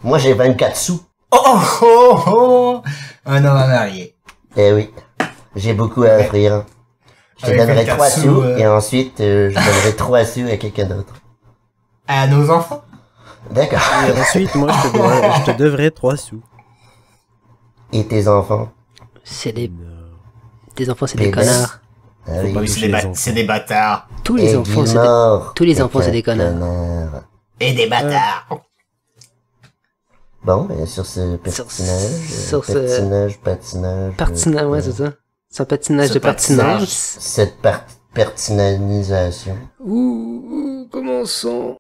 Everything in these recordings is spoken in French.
Moi, j'ai 24 sous. Oh oh oh oh! Un homme à marier. Eh oui. J'ai beaucoup à offrir. Je te Avec donnerai 24 3 sous, sous, et ensuite, je donnerai 3 sous à quelqu'un d'autre. À nos enfants? D'accord. Et ensuite, moi, je te devrais 3 sous. Et tes enfants? C'est des... Tes enfants, c'est Des des connards. Ah oui. Oui, c'est des bâtards. Tous les enfants, c'est des... Guimard Tous les enfants, est c'est des un connards. connard. Et des bâtards. Bon, ben, sur ce patinage, sur ce- patinage... Patinage, ouais, c'est ça. C'est un patinage Ce de patinage. Cette pertinanisation. Ouh, commençons.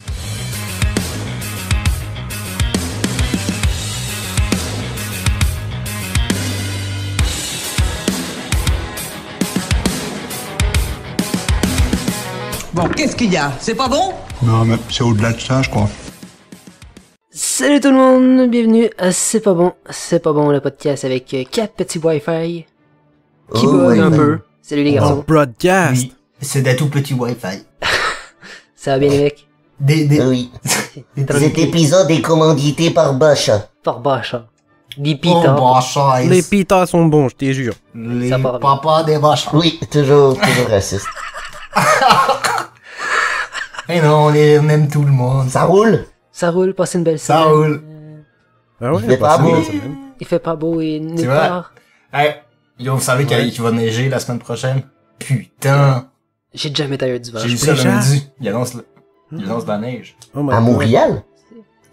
Bon, qu'est-ce qu'il y a? C'est pas bon? Non, mais c'est au-delà de ça, je crois. Salut tout le monde, bienvenue à C'est pas bon le podcast avec 4 petits Wi-Fi qui Oh, bug un oui. peu. Salut les Oh, garçons, broadcast! Oui, c'est des tout petits Wi-Fi. ça va bien les mecs? Oui. Cet épisode est commandité par Bosch. Par Bacha. Des Oh, pita. bâchard. Les pitas sont bons, je te jure. Les Ça part bien. papas des bâchards. Oui, toujours raciste. Eh non, on aime tout le monde. Ça roule? Ça roule, passez une belle Ça semaine. roule. Ah ouais, Il fait pas passez une beau. belle semaine. Il fait pas beau et nulle C'est vrai? part. Hey, yo, vous savez qu'il va neiger la semaine prochaine? Putain. J'ai déjà mes tailleurs d'hiver. J'ai vu ça déjà? lundi. Il annonce de la neige. Oh my À God. Montréal?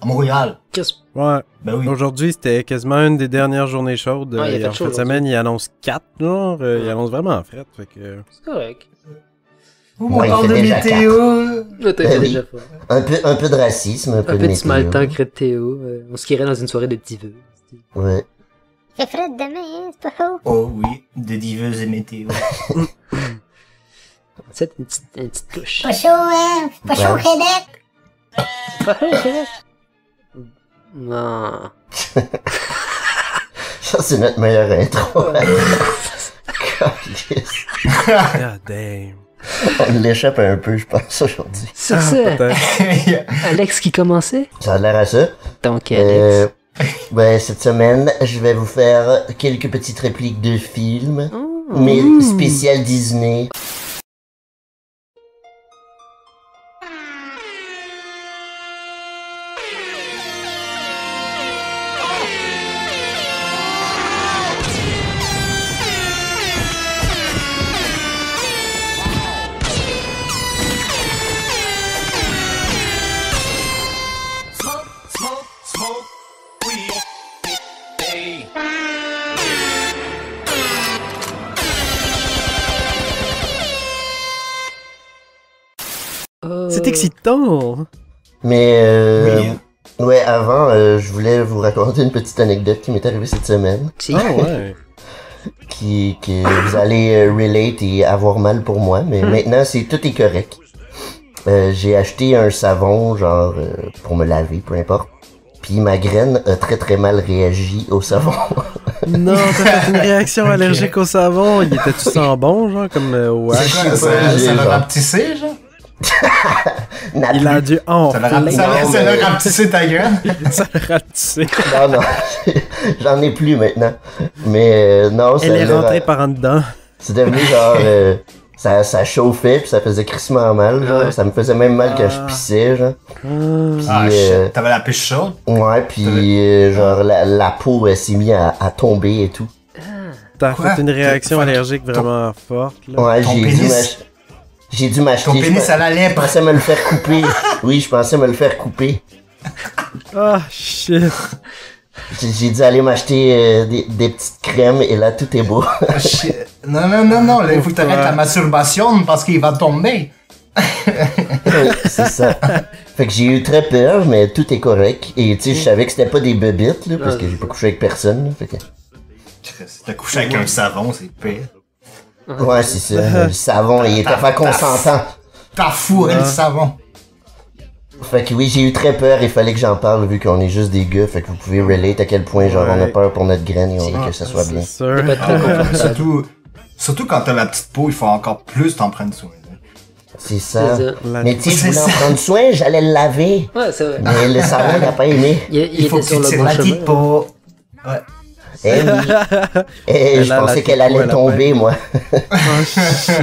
À Montréal. Qu'est-ce- Ouais. Ben oui. Aujourd'hui, c'était quasiment une des dernières journées chaudes. Ouais, il a fait en chaud fin de semaine, il annonce 4, genre. Il annonce vraiment en fret, fait que... C'est correct. On Ouais, il parle fait de déjà météo. Là, t'as Ben fait oui. déjà fort. Un peu de racisme, un peu Un de petit météo. mal temps crée de Théo. On se quierait dans une soirée de diveux. Ouais. C'est frais demain, hein, c'est pas faux. Oh oui, de diveuses et météo. C'est une petite touche. Pas chaud, hein? Pas chaud au Ouais. Québec. Pas chaud, Québec. Non. Ça, c'est notre meilleure intro. Calisse. God damn. On l'échappe un peu, je pense, aujourd'hui. Sur Ah, ce, peut-être. Alex qui commençait. Ça a l'air à ça. Donc, Alex. Ben, cette semaine, je vais vous faire quelques petites répliques de films, Oh. mais spécial Disney. C'est excitant! Mais, Oui. ouais, avant, je voulais vous raconter une petite anecdote qui m'est arrivée cette semaine, Si. Ah ouais. que vous allez relate et avoir mal pour moi, mais maintenant, tout est correct. J'ai acheté un savon, genre, pour me laver, peu importe. Puis ma graine a très très mal réagi au savon. Non, t'as fait une réaction allergique au savon. Il était-tu sans bon, genre, comme au C'est hache? quoi, pas, ça j'ai l'a genre- rapetissé, genre? Il a dû Ça l'a enfler. mais- rapetissé ta gueule? Ça l'a ratissé. Non, non, j'en ai plus maintenant. Mais non, ça Elle est l'a- rentrée par en dedans. c'est devenu genre... ça chauffait, puis ça faisait crissement mal, genre. Ouais. Ça me faisait même mal quand je pissais, genre. Puis, Ah, shit. T'avais la pêche chaude? ouais, puis genre la peau elle s'est mise à tomber et tout. T'as Quoi? fait une réaction allergique vraiment forte, là. Ouais, Ton j'ai dû pénis? j'ai dû m'acheter... Ton je pénis à la Je lèpre. pensais me le faire couper. Oui, je pensais me le faire couper. Ah, shit. J'ai dû aller m'acheter des petites crèmes et là, tout est beau. Ah, shit. Non, là, il faut que t'arrêtes la masturbation parce qu'il va tomber. C'est ça. Fait que j'ai eu très peur, mais tout est correct. Et tu sais, je savais que c'était pas des bébites, là, parce que j'ai pas couché avec personne. Là, fait que... T'as couché avec un savon, c'est pire. Ouais, c'est ça. Le savon, il était pas consentant. T'as fourré le savon. Fait que oui, j'ai eu très peur, il fallait que j'en parle vu qu'on est juste des gars. Fait que vous pouvez relate à quel point, genre, on a Ouais. peur pour notre graine et on veut que ça soit bien. C'est sûr. T'es pas très confortable. Surtout quand t'as la petite peau, il faut encore plus t'en prendre soin. C'est ça. C'est ça. Mais tu sais, je voulais en prendre soin, j'allais le laver. Ouais, c'est vrai. Mais le savon, il a pas aimé. Il faut était que sur tu le tires bon la petite chemin. pour... Ouais. Eh oui. Eh, je Là, pensais la qu'elle petite allait peau, elle a tomber, pas moi. Oh shit.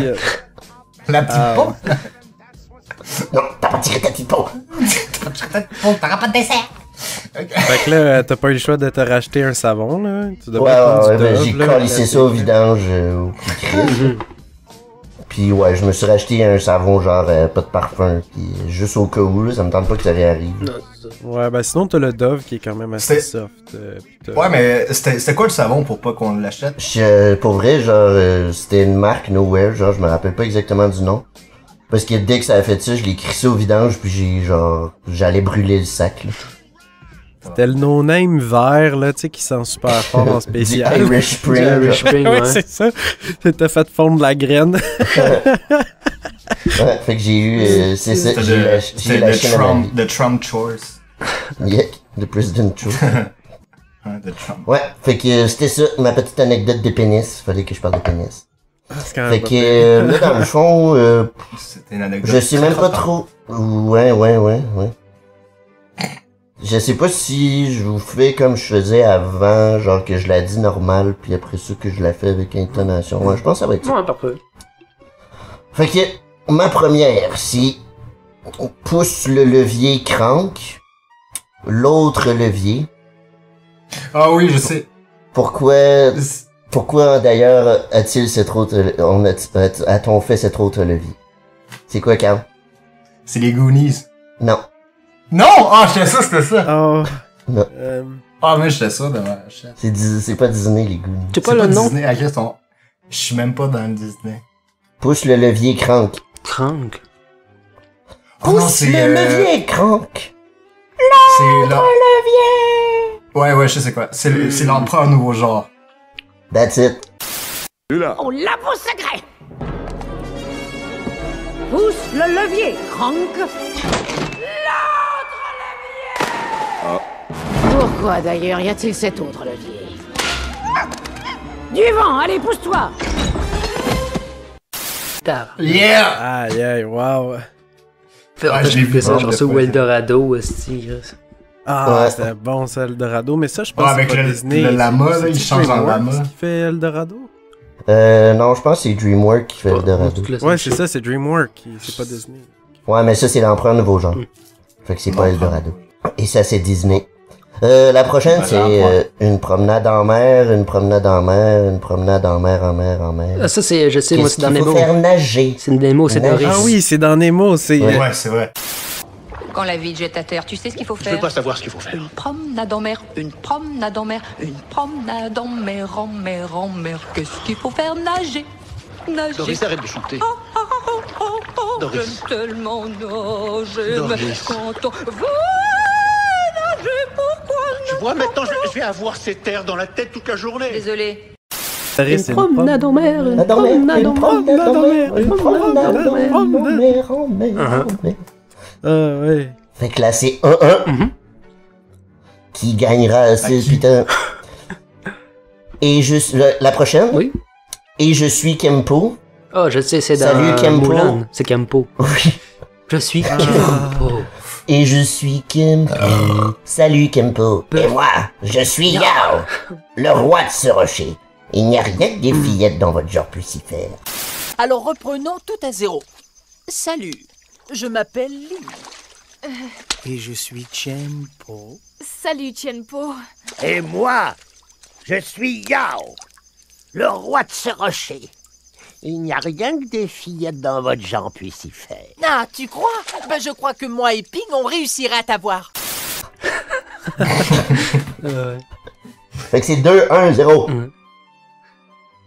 La petite Ah. peau. Non, t'as pas tiré ta petite peau. T'auras pas de dessert. Fait que là, t'as pas eu le choix de te racheter un savon, là. Tu Ouais, devrais prendre ouais, du ben, Dove, j'ai là, collissé ça au classique. vidange au plus crise. Puis ouais, je me suis racheté un savon genre pas de parfum, puis juste au cas où, là, ça me tente pas que ça réarrive. Non, c'est ça. Ouais, ben sinon t'as le Dove qui est quand même assez C'est- soft. Pis t'as- Ouais, mais c'était quoi le savon pour pas qu'on l'achète? Pour vrai, genre, c'était une marque Nowhere, genre, je me rappelle pas exactement du nom. Parce que dès que ça a fait ça, je l'ai crissé au vidange, puis j'allais brûler le sac, là. C'était le no-name vert, là, tu sais, qui sent super fort en Du spécial. Irish Spring, Irish genre. Spring, Ouais, ouais. c'est ça. T'as fait fondre la graine. Ouais, fait que j'ai eu, c'est ça, C'était j'ai le, lâché c'était la le chaîne à ma Trump, vie. the Trump choice. Yeah, le President Trump. Hein, the Trump. Ouais, fait que c'était ça, ma petite anecdote de pénis. Fallait que je parle de pénis. C'est quand même Fait pas que, pire. là, dans le fond, C'était une anecdote. je sais même pas très trop. Ouais. Je sais pas si je vous fais comme je faisais avant, genre que je la dis normale, puis après ça que je la fais avec intonation. Ouais, je pense que ça va être ça. Ouais, parfait. Fait que, ma première, c'est pousse le levier crank, l'autre levier. Ah oui, je sais. Pourquoi d'ailleurs a-t-il cette autre, a-t-on fait cette autre levier? C'est quoi, Carl? C'est les Goonies. Non. Non! Ah, j'étais ça, c'était ça. Oh. Non. Ah, mais j'étais ça devant la chaîne. C'est pas Disney, les Goonies. C'est pas le nom? Disney, à Christ, je suis même pas dans le Disney. Pousse le levier crank. Crank. Oh non, Pousse c'est, le levier crank. C'est là. Ouais, je sais c'est quoi. C'est l'empereur nouveau genre. That's it. On l'a vos secrets. Pousse le levier, Crank. Pourquoi d'ailleurs y a-t-il cet autre levier? Du vent, allez, pousse-toi. Tard. Yeah! Aïe, aïe, wow. Fait Ouais, en je fait, l'ai je vu fais ça nombre genre de ça fois, ou Eldorado, aussi. Ah, Ouais. c'était bon ça, Eldorado. Mais ça, je pense Ouais, que avec c'est pas le Disney. lama, là, il C'est-tu change en DreamWorks lama. qui fait Eldorado? Non, je pense que c'est DreamWorks qui fait le Dorado. Ouais, c'est ça, c'est DreamWorks. C'est pas Disney. Ouais, mais ça, c'est l'empereur nouveau genre. Fait que c'est pas L'empereur. Eldorado. Et ça, c'est Disney. La prochaine, Ben, c'est l'empereur. une promenade en mer, une promenade en mer, une promenade en mer, en mer, en mer. Ah, ça, c'est, je sais, moi, Qu'est-ce c'est dans qu'il faut Nemo. faire nager? C'est Nemo, c'est Nage. Doris. Ah oui, c'est dans Nemo, c'est... Ouais, c'est vrai. Quand la vie te jette à terre, tu sais ce qu'il faut Je faire? veux pas savoir ce qu'il faut faire. Une promenade en mer, une promenade en mer, une promenade en mer, en mer, en mer. Qu'est-ce qu'il faut faire? Nager. Nager. Doris, arrête de chanter. Doris. J'aime tellement nager. Doris. Mais quand on veut nager, pourquoi Tu vois, maintenant, je vais avoir ces terres dans la tête toute la journée. Désolé. Doris, c'est Une promenade en mer, une Promenade en mer, promenade en une promenade en mer, mer, une promenade en mer, en mer, en mer, en mer. Ah, ouais. Fait que là, c'est 1-1. Qui gagnera ce qui? putain. Et la prochaine. Oui. Et je suis Kempo. Oh, je sais, c'est dans Salut, Kempo. Mulan. C'est Kempo. Oui. Je suis Kempo. Et je suis Kempo. Salut Kempo. Et moi, je suis Yao, le roi de ce rocher. Il n'y a rien que des fillettes dans votre genre Lucifer. Alors reprenons tout à zéro. Salut, je m'appelle Lee. Et je suis Tienpo. Salut, Tienpo. Et moi, je suis Yao, le roi de ce rocher. Il n'y a rien que des fillettes dans votre genre puisse y faire. Ah, tu crois? Ben, je crois que moi et Ping, on réussira à t'avoir. Fait que c'est 2-1-0.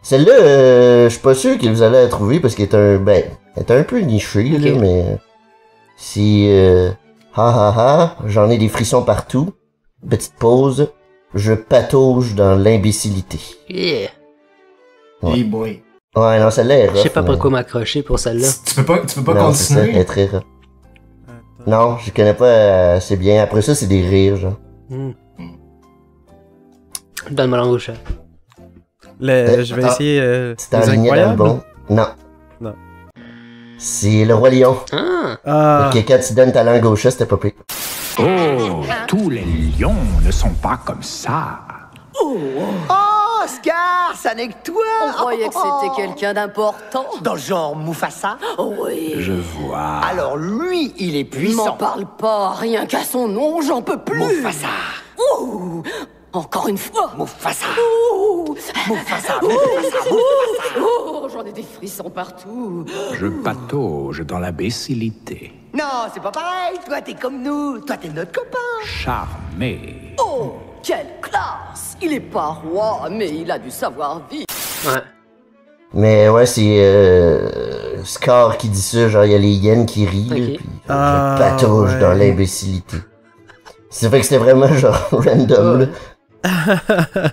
Celle-là, je suis pas sûr que vous allez la trouver parce qu'elle est un peu nichée, là, mais c'est ha ha ha, j'en ai des frissons partout. Petite pause, je patauge dans l'imbécilité. Yeah. Ouais. Hey boy. Ouais, non, celle-là est rough. Je sais pas mais- pourquoi m'accrocher pour celle-là. Tu peux pas Non, c'est ça, continuer? elle est très rough. Non, je connais pas assez bien. Après ça, c'est des rires, genre. Donne-moi langue au chat. Je vais essayer C'est les en ligne dans le incroyables. bon. Non. Non. C'est le Roi Lion. Ah. Ok, quand tu donnes ta langue au chat, c'était pas pire. Oh, tous les lions ne sont pas comme ça. Oh, Scar, ça n'est que toi. On croyait que c'était quelqu'un d'important. Dans le genre Mufasa. Oui. Je vois. Alors lui, il est puissant. M'en parle pas, rien qu'à son nom, j'en peux plus. Mufasa. Ouh, encore une fois. Mufasa. Ouh. Mufasa. Oh, j'en ai des frissons partout. Je patauge dans l'imbécilité. Non, c'est pas pareil. Toi, t'es comme nous. Toi, t'es notre copain. Charmé. Oh, quelle classe. Il est pas roi, mais il a du savoir-vivre. Ouais. Mais ouais, c'est Scar qui dit ça, genre il y a les hyènes qui rient, là, puis je patauge dans l'imbécilité. C'est fait que c'était vraiment genre random, là.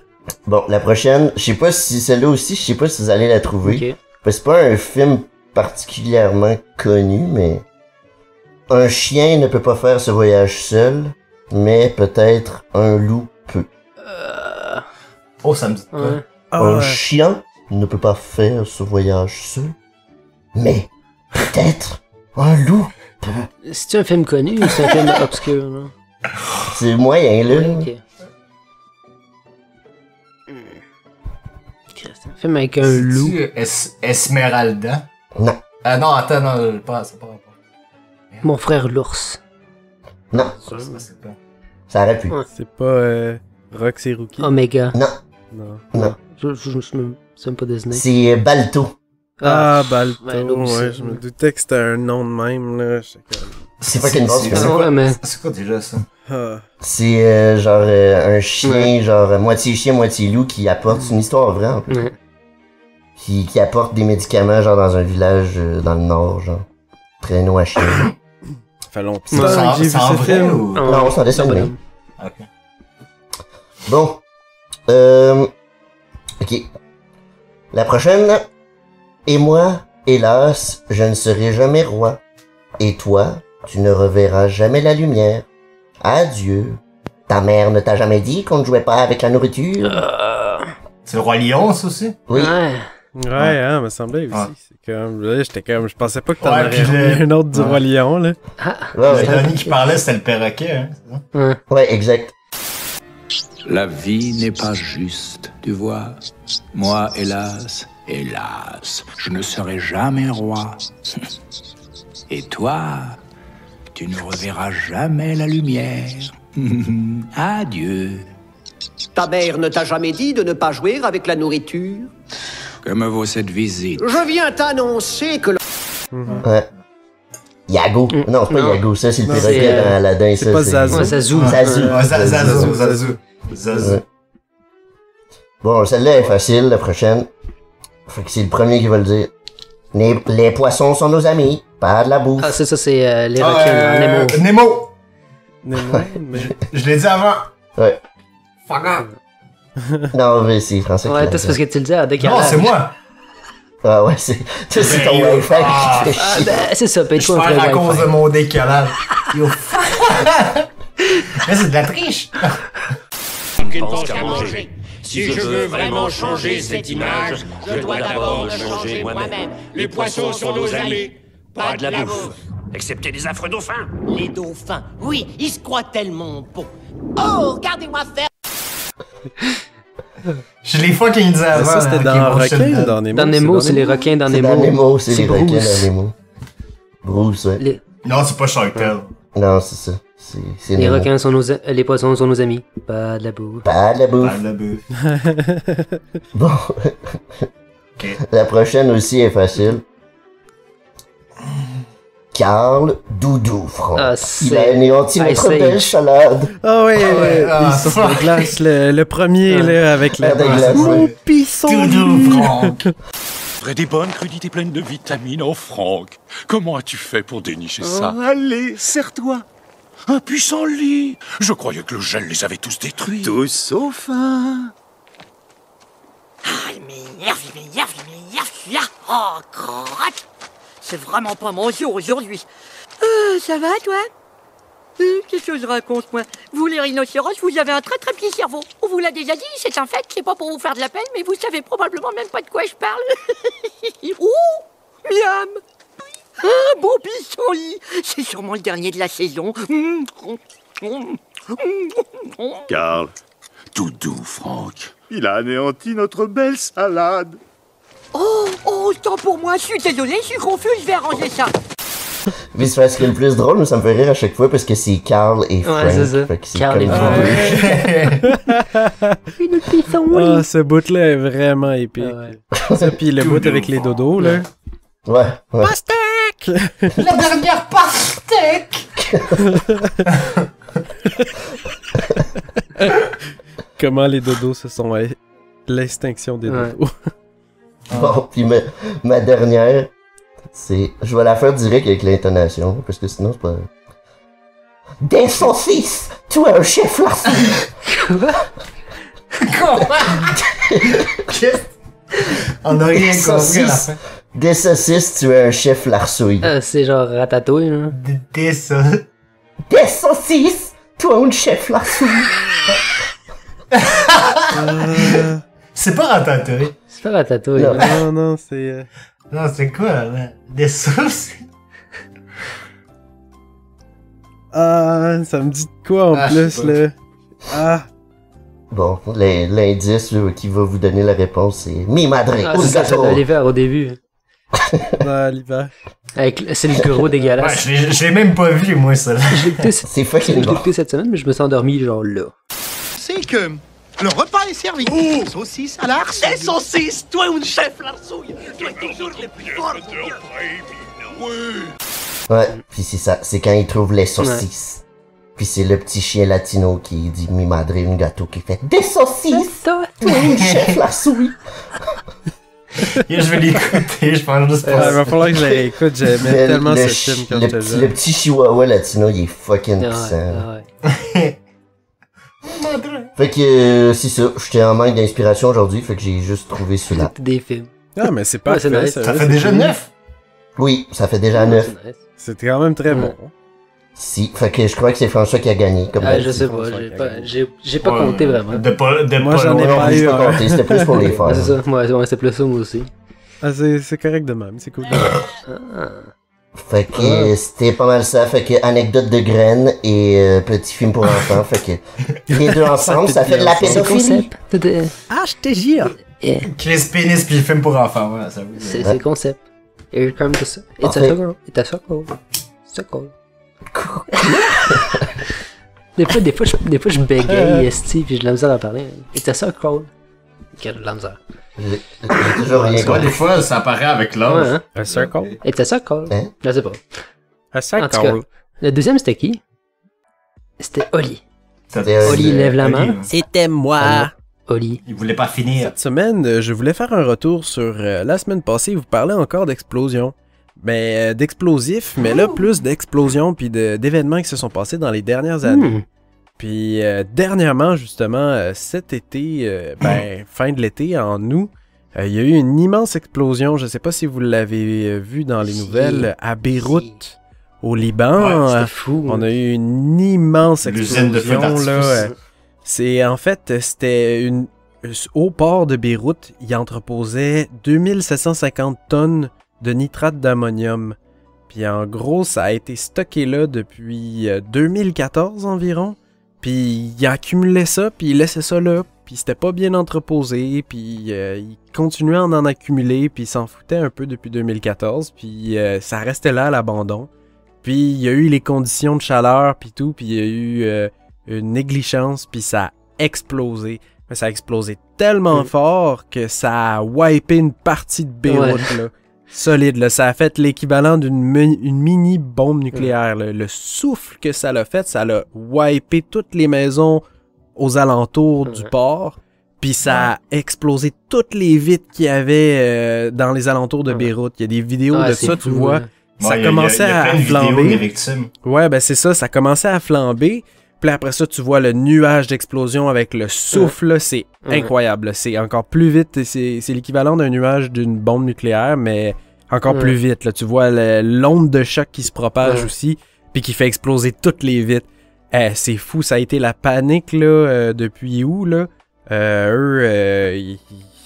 Bon, la prochaine, je sais pas si celle-là aussi, je sais pas si vous allez la trouver. Okay. Parce que c'est pas un film particulièrement connu, mais un chien ne peut pas faire ce voyage seul, mais peut-être un loup peut. Oh, ça me dit quoi? Un chien ne peut pas faire ce voyage seul, mais peut-être un loup peut. C'est-tu un film connu ou c'est un film obscur, là? C'est moyen, là. Ok. Un film avec un loup. Esmeralda? Non. Ah non, attends, non, c'est pas. Mon frère l'ours. Non. Ça aurait pu. Ouais. C'est pas Roxy Rookie. Omega. Non. Non. Je me suis pas désigné. C'est Balto. Ah, Balto. Ouais, je me doutais que c'était un nom de même, là. C'est pas qu'une grosse C'est quoi déjà ça? C'est genre un chien, genre moitié chien, moitié loup qui apporte, c'est une histoire vraie en plus. Qui apporte des médicaments genre dans un village dans le nord, genre. Traîneau à chien. Ça fait longtemps que j'ai vu ce film. Ou... Non, c'est un dessin animé. Ok. Bon. Ok. La prochaine. Et moi, hélas, je ne serai jamais roi. Et toi, tu ne reverras jamais la lumière. Adieu. Ta mère ne t'a jamais dit qu'on ne jouait pas avec la nourriture? C'est le Roi Lion, ça aussi? Oui. Ouais, hein, me semblait aussi. C'est comme, là, j'étais comme, je pensais pas que t'en aurais remis un autre du Roi Lion, là. Le dernier qui parlait, c'était le perroquet, hein, c'est ça? Ouais, exact. La vie n'est pas juste, tu vois. Moi, hélas, je ne serai jamais roi. Et toi, tu ne reverras jamais la lumière. Adieu. Ta mère ne t'a jamais dit de ne pas jouer avec la nourriture? Que me vaut cette visite? Je viens t'annoncer que... Ouais. Yago. Non, c'est pas Yago, ça c'est le perroquet dans Aladdin. C'est pas Zazu. Zazu. Bon, celle-là est facile, la prochaine. Fait que c'est le premier qui va le dire. Les poissons sont nos amis, pas de la bouffe. Ah, c'est ça, c'est les requins, Nemo. Nemo, Je l'ai dit avant. Ouais. Fuck off. Non, mais c'est français. Ouais, toi, c'est parce que tu le dis à décalage. Non, c'est moi. Ah ouais, c'est ton Wi-Fi qui te fait chier. Ben, c'est ça, paye-toi un frère frère à cause de mon décalage. Yo. Mais c'est de la triche. Qui ne pense qu'à manger. Si je veux vraiment changer cette image, je dois d'abord me changer moi-même. Les poissons sont nos amis, pas de la bouffe. Excepté les affreux dauphins. Les dauphins, oui, ils se croient tellement beaux. Oh, regardez-moi faire. Je l'ai fucking dit avant. Ça, c'était dans Requin ou dans Nemo? Dans Nemo, c'est les requins dans Nemo. Dans Nemo, c'est les requins dans Nemo. Bruce, ouais. Non, c'est pas Sharktail. Non, c'est ça. C'est les Nemo. requins sont les poissons sont nos amis. Pas de la bouffe. Pas de la bouffe. Pas de la bouffe. Bon. Okay. La prochaine aussi est facile. Karl Doudou Franck. Il a anéanti notre belle salade. Ah oui, il sort de glace, le premier, là, avec la glace. Mon pisson. Doudou Franck. Ferait des bonnes crudités pleines de vitamines, oh Franck. Comment as-tu fait pour dénicher ça? Allez, serre-toi. Un puissant lit. Je croyais que le gel les avait tous détruits. Tous sauf un. Ah, il m'énerve. Oh, crotte. C'est vraiment pas mon jour aujourd'hui. Ça va, toi? Qu'est-ce que je raconte, moi? Vous, les rhinocéros, vous avez un très très petit cerveau. On vous l'a déjà dit, c'est un fait. C'est pas pour vous faire de la peine, mais vous savez probablement même pas de quoi je parle. Ouh, miam. Un beau pissenlit. C'est sûrement le dernier de la saison. Carl, tout doux, Franck. Il a anéanti notre belle salade. Oh, tant pour moi. Je suis désolé, je suis confus. Je vais arranger ça. Mais c'est parce que le plus drôle, ça me fait rire à chaque fois parce que c'est Carl et Frank. Ouais, c'est ça. Fait que c'est Carl et comme Frank. Une pissenlit. Ah, ce bout-là est vraiment épique. Ça, pis le bout avec les dodos, là. Ouais. Pastèque! La dernière pastèque! Comment les dodos se sont l'extinction des dodos. Bon, puis ma dernière, c'est... Je vais la faire direct avec l'intonation, parce que sinon, c'est pas... Des saucisses! Tu es un chef larçon! Comment? On a rien compris à la fin. Des saucisses, tu es un chef larçouille. C'est genre ratatouille, là. Des saucisses, toi un chef larçouille. C'est pas Ratatouille. C'est pas Ratatouille. Non, c'est... Non, c'est quoi, là? Des sauces? Ah, ça me dit de quoi en plus, là? Ah. Bon, l'indice là, qui va vous donner la réponse, c'est Mi Madre, c'est ça, c'est l'hiver au début. L'hiver. C'est le gros dégueulasse. Ouais, je l'ai même pas vu, moi, ça. C'est fucking bon. Je l'ai écouté cette semaine, mais je me suis endormi, genre là. C'est que le repas est servi. Saucisse à l'arce. Des saucisses, toi une chef l'arsouille. Tu es toujours les plus forts. Ouais, puis c'est ça, c'est quand il trouve les saucisses. Puis c'est le petit chien latino qui dit Mi Madre, un gâteau qui fait des saucisses. Toi un chef larçouille. Je vais l'écouter, je pense juste Il va falloir que je la réécoute, j'aimais tellement ce film quand j'étais jeune. Le petit chihuahua latino, il est fucking puissant. Fait que c'est ça, j'étais en manque d'inspiration aujourd'hui, fait que j'ai juste trouvé celui-là. Des films. Ah, mais c'est pas c'est nice. Ça fait déjà 9? Oui, ça fait déjà 9. C'était quand même très bon. Si, fait que je crois que c'est François qui a gagné. Comme je sais pas, j'ai pas compté vraiment. Moi j'en ai pas eu un. C'était plus pour les faire. C'est ça, ouais, c'est plus ça moi aussi. Ah, c'est correct de même, c'est cool. Fait que c'était pas mal ça, fait que anecdote de graines et petit film pour enfants, fait que les deux ensemble, ça fait de la pédophilie. Ah, je te jure. Chris Pénis puis film pour enfants, ouais, ça. C'est le concept. Here comes the sun. It's a circle. It's a circle. Circle. Des fois, je bégaye, esti, puis j'ai de la misère à parler. It's a circle. Ok, j'ai de la misère. J'ai toujours rien compris. Des fois, ça apparaît avec l'âge. Ouais, hein? Un circle? It's a circle. Je sais pas. Un circle. En tout cas, le deuxième, c'était qui? C'était Oli. Oli lève la main. C'était moi. Oli. Il voulait pas finir. Cette semaine, je voulais faire un retour sur la semaine passée. Vous parlez encore d'explosion. Ben, d'explosifs, mais là, plus d'explosions puis d'événements qui se sont passés dans les dernières années. Puis, dernièrement, justement, cet été, fin de l'été, en août, il y a eu une immense explosion. Je sais pas si vous l'avez vu dans les nouvelles, à Beyrouth, au Liban. Ouais, c'était fou. On a eu une immense explosion, là. C'était au port de Beyrouth, il entreposait 2750 tonnes de nitrate d'ammonium. Puis en gros, ça a été stocké là depuis 2014 environ. Puis il accumulait ça, puis il laissait ça là. Puis c'était pas bien entreposé, puis il continuait à en accumuler, puis il s'en foutait un peu depuis 2014. Puis ça restait là à l'abandon. Puis il y a eu les conditions de chaleur, puis tout, puis il y a eu une négligence, puis ça a explosé. Mais ça a explosé tellement fort que ça a wipé une partie de Beyrouth, là. Solide, là. Ça a fait l'équivalent d'une mini bombe nucléaire. Le souffle que ça l'a fait, ça l'a wipé toutes les maisons aux alentours du port. Puis ça a explosé toutes les vitres qu'il y avait dans les alentours de Beyrouth. Il y a des vidéos de ça, tu vois. Ça commençait à flamber. Ouais, ben c'est ça, ça commençait à flamber. Puis après ça, tu vois le nuage d'explosion avec le souffle, là, c'est incroyable. C'est encore plus vite, c'est l'équivalent d'un nuage d'une bombe nucléaire, mais encore plus vite. Là. Tu vois l'onde de choc qui se propage aussi, puis qui fait exploser toutes les vitres. C'est fou, ça a été la panique là, depuis où, là.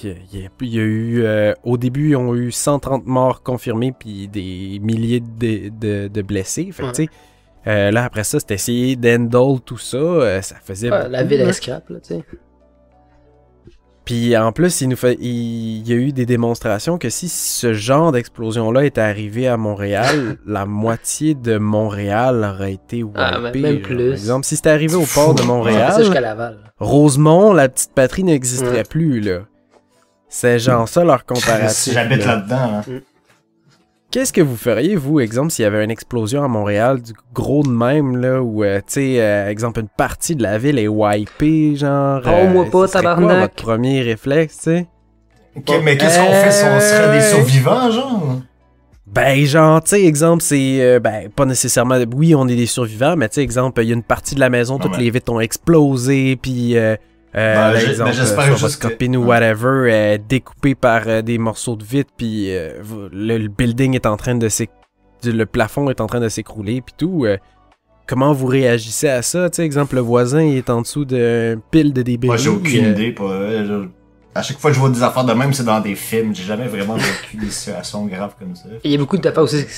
il y a eu... au début, ils ont eu 130 morts confirmés puis des milliers de blessés. Fait que, tu sais, là, après ça, c'était essayer d'handle tout ça. Ça faisait... la ville à scrap, là, tu sais. Puis en plus, il y a eu des démonstrations que si ce genre d'explosion-là était arrivé à Montréal, la moitié de Montréal aurait été wipée. Même plus. Par exemple, si c'était arrivé au port de Montréal, jusqu'à Laval. Rosemont, la petite patrie n'existerait plus, là. C'est genre ça leur comparatif. Si j'habite là-dedans, là. Qu'est-ce que vous feriez, vous, exemple, s'il y avait une explosion à Montréal, du gros de même, là, où, tu sais, exemple, une partie de la ville est wipée, genre... Oh, moi pas, tabarnak! Quoi votre premier réflexe, tu sais? Ok, mais qu'est-ce qu'on fait si on serait des survivants, genre? Ben, genre, tu sais, exemple, c'est... ben, pas nécessairement... Oui, on est des survivants, mais tu sais, exemple, il y a une partie de la maison, toutes les vitres ont explosé, puis... exemple, sur votre copine ou whatever, découpé par des morceaux de vitre, puis le building est en train de le plafond est en train de s'écrouler, puis tout. Comment vous réagissez à ça? Tu sais, exemple, le voisin il est en dessous d'une pile de débris. Moi, j'ai aucune idée. À chaque fois que je vois des affaires de même, c'est dans des films. J'ai jamais vraiment vécu des situations graves comme ça. Il y a beaucoup d'affaires aussi que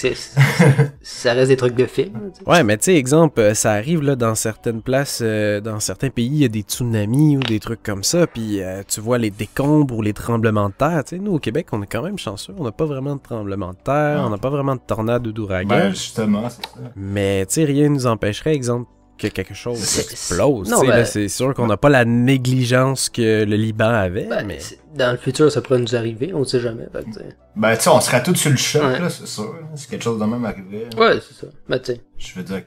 ça reste des trucs de film. Ouais, mais tu sais, exemple, ça arrive là dans certaines places, dans certains pays, il y a des tsunamis ou des trucs comme ça, puis tu vois les décombres ou les tremblements de terre. Tu sais, nous, au Québec, on est quand même chanceux. On n'a pas vraiment de tremblements de terre, on n'a pas vraiment de tornades ou d'ouragans. Ben, justement, c'est ça. Mais tu sais, rien ne nous empêcherait, exemple, que quelque chose explose. Non, là, c'est sûr qu'on n'a pas la négligence que le Liban avait, mais... Dans le futur, ça pourrait nous arriver, on ne sait jamais. Fait, ben, tu sais, on serait tous sur le choc, là, c'est sûr. Si quelque chose de même arrivait. Ouais, c'est ça. Ben, tu sais. Je veux dire,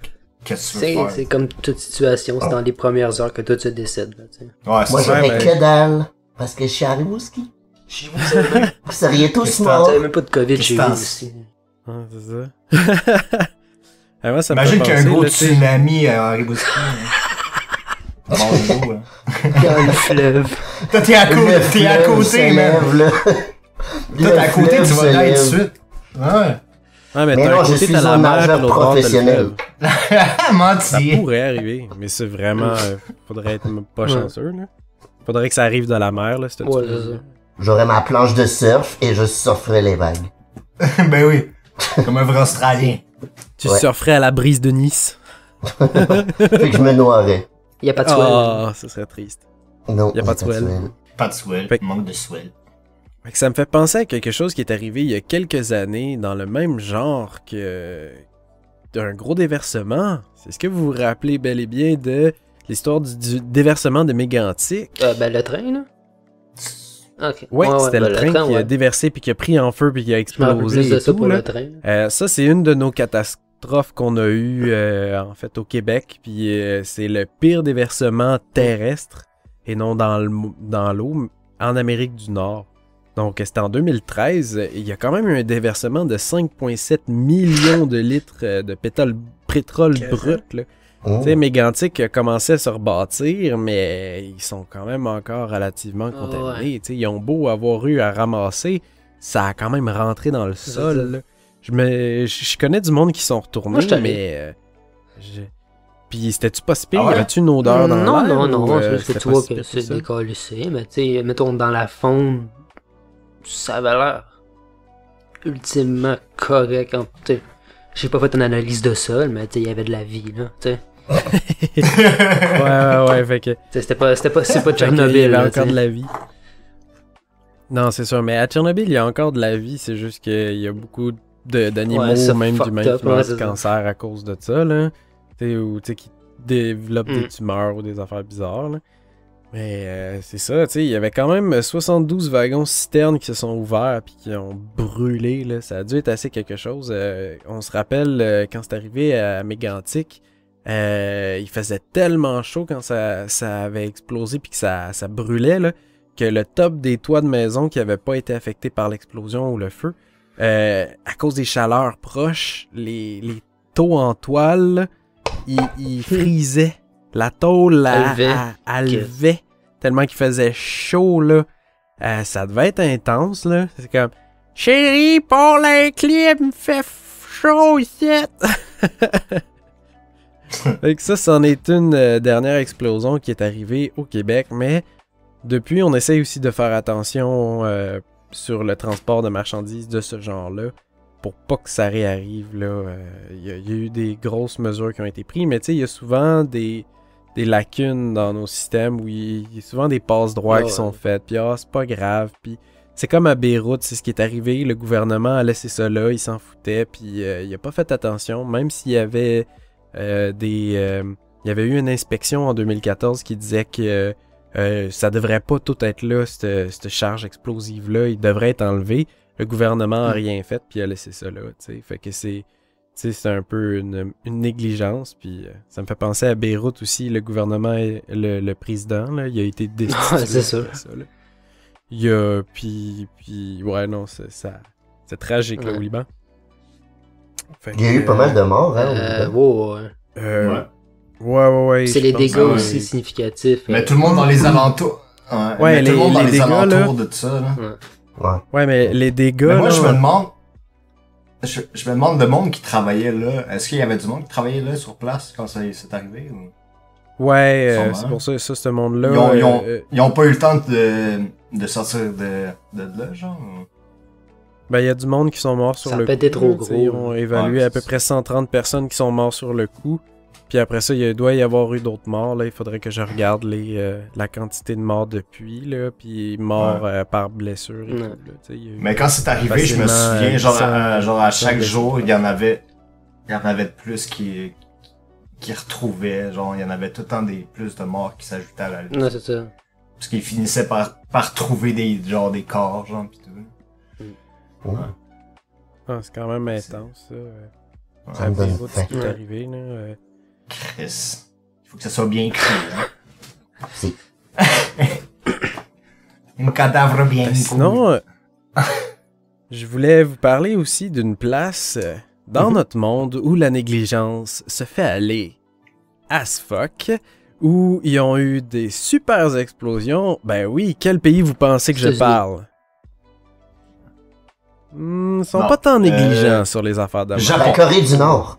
qu'est-ce que tu veux faire? C'est comme toute situation, c'est dans les premières heures que tout se décède, là, tu sais. Ouais, c'est moi, ça. j'aurais que dalle, parce que je suis à Rimouski. Vous seriez tous morts. T'avais même pas de COVID chez vous aussi. Ah, c'est ça. Moi, ça imagine qu'il y a un gros tsunami à Rimouski. Bon, gros, hein. Dans le fleuve. Toi, t'es à côté, man. Toi, t'es à côté, tu vas là tout de suite. Ouais. Ouais, mais non, je suis un nageur professionnel. Menti. Ça pourrait arriver, mais c'est vraiment... faudrait être pas chanceux, là. Faudrait que ça arrive de la mer, là, c'était ouais, j'aurais ma planche de surf et je surferais les vagues. Ben oui. Comme un vrai Australien. Tu surferais à la brise de Nice. Fait que je me noierais. Il y a pas de swell. Ah, ce serait triste. Non, il y a pas de swell. Pas de swell, manque de swell. Fait que ça me fait penser à quelque chose qui est arrivé il y a quelques années dans le même genre que d'un gros déversement. C'est ce que vous vous rappelez bel et bien de l'histoire du déversement de Mégantic? Ben le train, là? Okay. Ouais, c'était le train qui a déversé puis qui a pris en feu puis qui a explosé et tout, là. Ça, c'est une de nos catastrophes qu'on a eues en fait au Québec, puis c'est le pire déversement terrestre et non dans l'eau en Amérique du Nord. Donc c'était en 2013, il y a quand même eu un déversement de 5,7 millions de litres de pétrole brut, là. Tu sais, Mégantic commençait à se rebâtir, mais ils sont quand même encore relativement contaminés. Tu sais, ils ont beau avoir eu à ramasser, ça a quand même rentré dans le sol. Je connais du monde qui sont retournés, mais... Puis c'était-tu pas si pire? Y avait-tu une odeur dans l'air? Non, c'est tu vois que c'est décalissé, mais tu sais, mettons dans la faune, ça avait l'air ultimement correct. J'ai pas fait une analyse de sol, mais il y avait de la vie, là, tu sais. ouais, fait que... c'est pas Tchernobyl, il y avait encore de la vie. Non, c'est sûr, mais à Tchernobyl, il y a encore de la vie, c'est juste qu'il y a beaucoup d'animaux, même d'humains qui meurent du cancer à cause de ça, là. Ou qui développent des tumeurs ou des affaires bizarres, là. Mais c'est ça, tu sais, il y avait quand même 72 wagons citernes qui se sont ouverts puis qui ont brûlé, là. Ça a dû être assez quelque chose. On se rappelle, quand c'est arrivé à Mégantic, il faisait tellement chaud quand ça avait explosé puis que ça brûlait, là, que le top des toits de maison qui n'avaient pas été affectés par l'explosion ou le feu, à cause des chaleurs proches, les taux en toile, ils frisaient. La tôle, elle levait tellement qu'il faisait chaud, là. Ça devait être intense, là. C'est comme, chérie, pour la clim, fait chaud ici. Fait que ça, c'en est une dernière explosion qui est arrivée au Québec, mais Depuis, on essaye aussi de faire attention sur le transport de marchandises de ce genre-là pour pas que ça réarrive. Il y a eu des grosses mesures qui ont été prises, mais tu sais, il y a souvent des lacunes dans nos systèmes où il y a souvent des passes-droits qui sont faites, puis c'est pas grave, puis c'est comme à Beyrouth, c'est ce qui est arrivé, le gouvernement a laissé ça là, il s'en foutait, puis il a pas fait attention, même s'il y avait il y avait eu une inspection en 2014 qui disait que ça devrait pas tout être là, cette charge explosive-là, il devrait être enlevé. Le gouvernement a rien fait, puis il a laissé ça là, tu sais. Fait que c'est un peu une négligence, puis ça me fait penser à Beyrouth aussi, le gouvernement, le président, là, il a été destitué. C'est ça. Là. Il y a, puis ouais, non, c'est tragique, là, au Liban. Fait il y a eu pas mal de morts, hein, au Liban. Ouais. C'est les dégâts aussi significatifs. Mais tout le monde dans les alentours. Ouais, tout le monde dans les dégâts, alentours là, de tout ça, là. Ouais, mais les dégâts. Mais moi, là, je me demande. Je me demande le monde qui travaillait là. Est-ce qu'il y avait du monde qui travaillait là sur place quand ça s'est arrivé ou... Ouais, c'est pour ça, ce monde-là. Ils ont pas eu le temps de sortir de là, genre. Ben, il y a du monde qui sont morts sur le coup. Ça peut être trop gros. Ils ont évalué à peu près 130 personnes qui sont morts sur le coup. Puis après ça, il doit y avoir eu d'autres morts. Là. Il faudrait que je regarde la quantité de morts depuis, là, puis morts par blessure. Et tout, là, mais quand c'est arrivé, je me souviens, genre à chaque jour, il y en avait de plus qui retrouvaient. Genre, il y en avait tout le temps plus de morts qui s'ajoutaient à la liste. Non, c'est ça. Parce qu'ils finissaient par trouver des corps, genre, pis tout. C'est quand même intense, ça. Ça me donne ce qui est arrivé, là. Chris. Il faut que ça soit bien cru, hein. Si. Un cadavre bien cru. Sinon, je voulais vous parler aussi d'une place dans notre monde où la négligence se fait aller as fuck, où ils ont eu des super explosions. Ben oui, quel pays vous pensez que je parle? Ils sont pas tant négligents sur les affaires de mort. La Corée du Nord.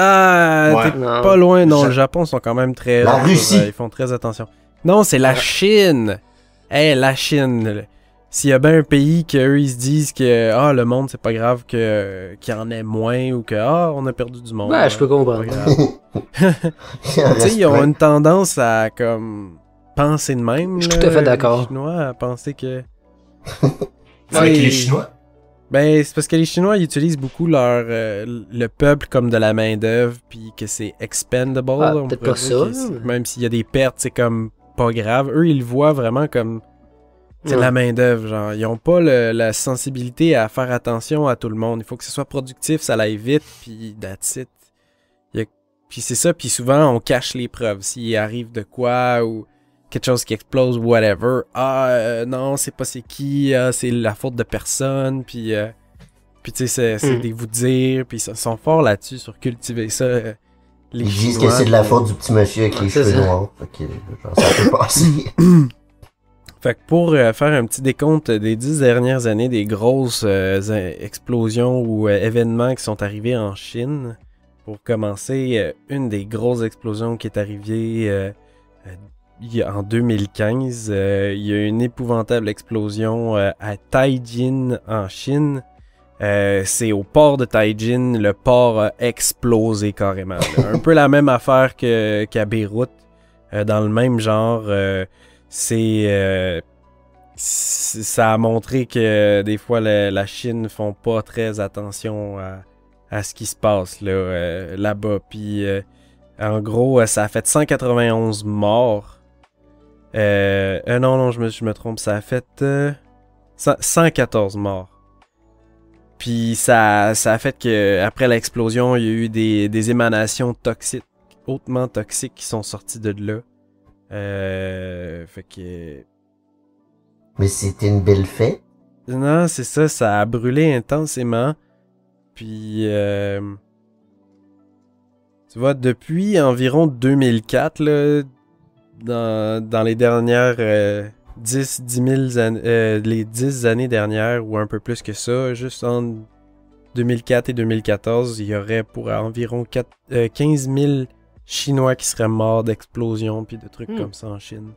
Ah, t'es pas loin, non. Le Japon sont quand même très... La Russie. Ils font très attention. Non, c'est la Chine. La Chine. S'il y a bien un pays qu'eux, ils se disent que le monde, c'est pas grave qu'il y en ait moins ou que on a perdu du monde. Ouais, je peux comprendre. Tu sais, ils ont une tendance à comme penser de même. Je suis tout à fait d'accord. Les Chinois à penser que... Avec les Chinois? Ben, c'est parce que les Chinois, ils utilisent beaucoup le peuple comme de la main-d'œuvre, puis que c'est expendable. Peut-être pas ça. Même s'il y a des pertes, c'est comme pas grave. Eux, ils le voient vraiment comme c'est de la main-d'œuvre. Genre, ils ont pas la sensibilité à faire attention à tout le monde. Il faut que ce soit productif, ça aille vite, puis that's it. Puis c'est ça, puis souvent, on cache les preuves. S'il arrive de quoi, ou quelque chose qui explose, whatever. Non, c'est pas c'est qui, c'est la faute de personne, puis tu sais, c'est des vous dire, puis ils sont forts là-dessus, sur cultiver ça. Ils disent que c'est de la faute du petit monsieur avec les cheveux noirs. Fait que, ça peut passer. Fait que pour faire un petit décompte des 10 dernières années, des grosses explosions ou événements qui sont arrivés en Chine, pour commencer, une des grosses explosions qui est arrivée en 2015, il y a eu une épouvantable explosion à Taijin en Chine. C'est au port de Taijin, le port a explosé carrément. Un peu la même affaire qu'à Beyrouth, dans le même genre. Ça a montré que des fois la Chine font pas très attention à ce qui se passe là-bas. Puis en gros, ça a fait 191 morts. Non, je me trompe, ça a fait 114 morts. Puis ça a fait que après l'explosion, il y a eu des émanations toxiques, hautement toxiques qui sont sorties de là. Fait que... Mais c'était une belle fête. Non, c'est ça, ça a brûlé intensément. Puis tu vois, depuis environ 2004, là, dans les dernières 10 années dernières, ou un peu plus que ça, juste entre 2004 et 2014, il y aurait pour environ 15 000 Chinois qui seraient morts d'explosions puis de trucs comme ça en Chine.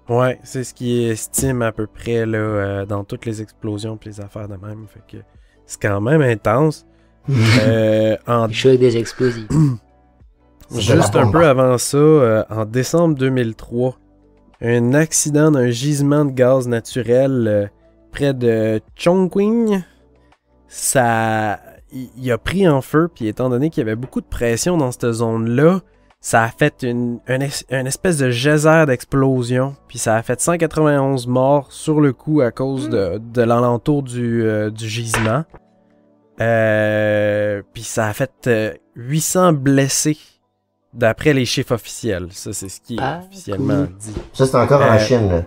Ouais, c'est ce qui estime à peu près là, dans toutes les explosions et les affaires de même. Fait que c'est quand même intense. En jeu des explosifs. Juste un peu avant ça, en décembre 2003, un accident d'un gisement de gaz naturel près de Chongqing, il a pris en feu, puis étant donné qu'il y avait beaucoup de pression dans cette zone-là, ça a fait une espèce de geyser d'explosion, puis ça a fait 191 morts sur le coup à cause de l'alentour du gisement. Puis ça a fait 800 blessés d'après les chiffres officiels. Ça, c'est ce qui est officiellement dit. Ça, c'est encore en Chine, là.